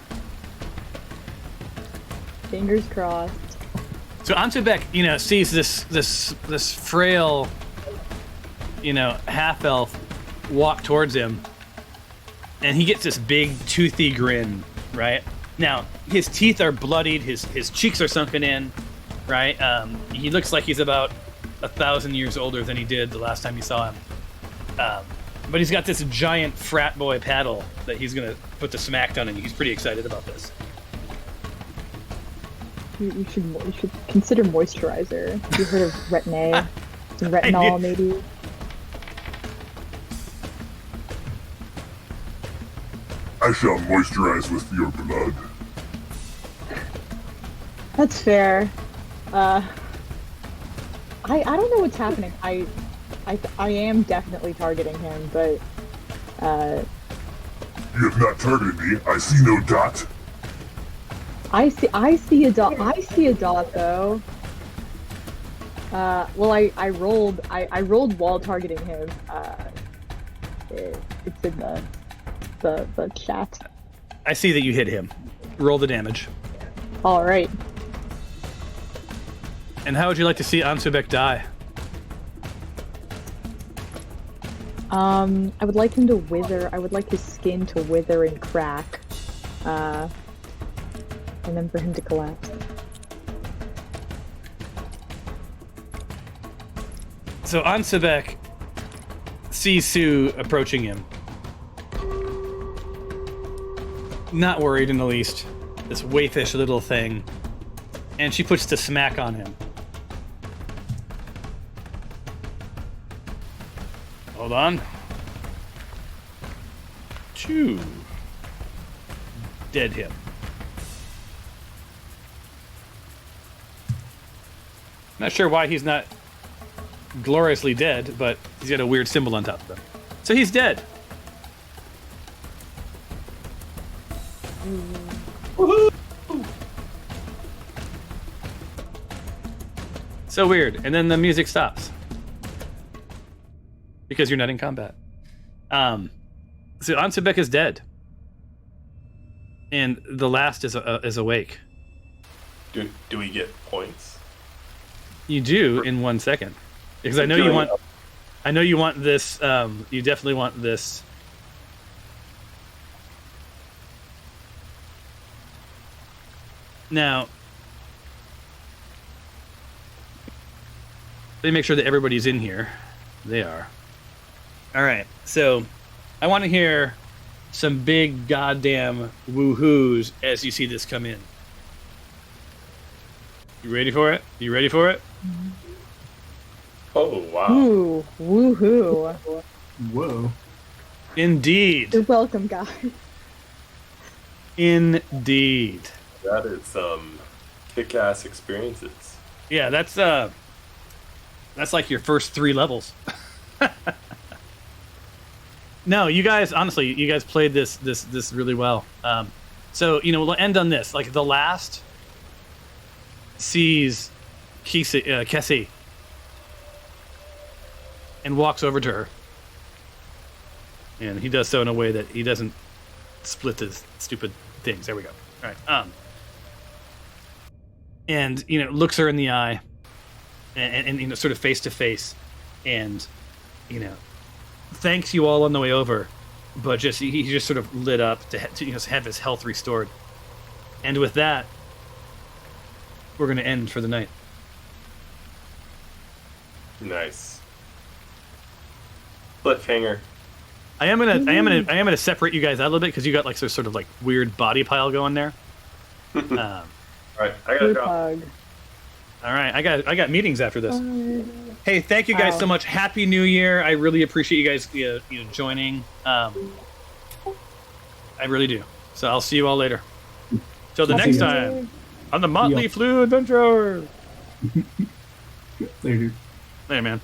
fingers crossed. So Ansubek, sees this frail, half elf walk towards him, and he gets this big toothy grin. Right now, his teeth are bloodied, his cheeks are sunken in. Right, he looks like he's about 1,000 years older than he did the last time you saw him. But he's got this giant frat boy paddle that he's gonna put the smackdown in. He's pretty excited about this. You should consider moisturizer. Have you heard of Retin-A? Some retinol, maybe? I shall moisturize with your blood. That's fair. I don't know what's happening. I am definitely targeting him, but You have not targeted me. I see no dot. I see a dot. I see a dot though. Well, I rolled while targeting him. It's in the chat. I see that you hit him. Roll the damage. All right. And how would you like to see Ansubek die? I would like him to wither. I would like his skin to wither and crack. and then for him to collapse. So Ansebek sees Sue approaching him. Not worried in the least. This waifish little thing. And she puts the smack on him. Hold on. Choo. Dead him. Not sure why he's not gloriously dead, but he's got a weird symbol on top of him. So he's dead. Woohoo! So weird. And then the music stops. Because you're not in combat. So Ansebek is dead. And the last is awake. Do we get points? You do in 1 second. Because I know you want this, you definitely want this. Now, let me make sure that everybody's in here. They are. All right, so I want to hear some big goddamn woohoos as you see this come in. You ready for it? You ready for it? Oh, wow. Ooh, woohoo. Whoa. Indeed. You're welcome, guys. Indeed. That is some kick-ass experiences. Yeah, that's like your first 3 levels. No, you guys, honestly, you guys played this really well. So, we'll end on this. Like, the last sees Kessie and walks over to her. And he does so in a way that he doesn't split his stupid things. There we go. All right. And, looks her in the eye and sort of face to face and, thanks you all on the way over, but he just sort of lit up to have his health restored. And with that, we're going to end for the night. Nice. Cliffhanger. I am gonna separate you guys out a little bit because you got like sort of like weird body pile going there. All right, I gotta go. All right, I got meetings after this. Hey, thank you guys so much. Happy New Year! I really appreciate you guys joining. I really do. So I'll see you all later. Till the next time on the Motley Flu Adventure. Later. Later, man.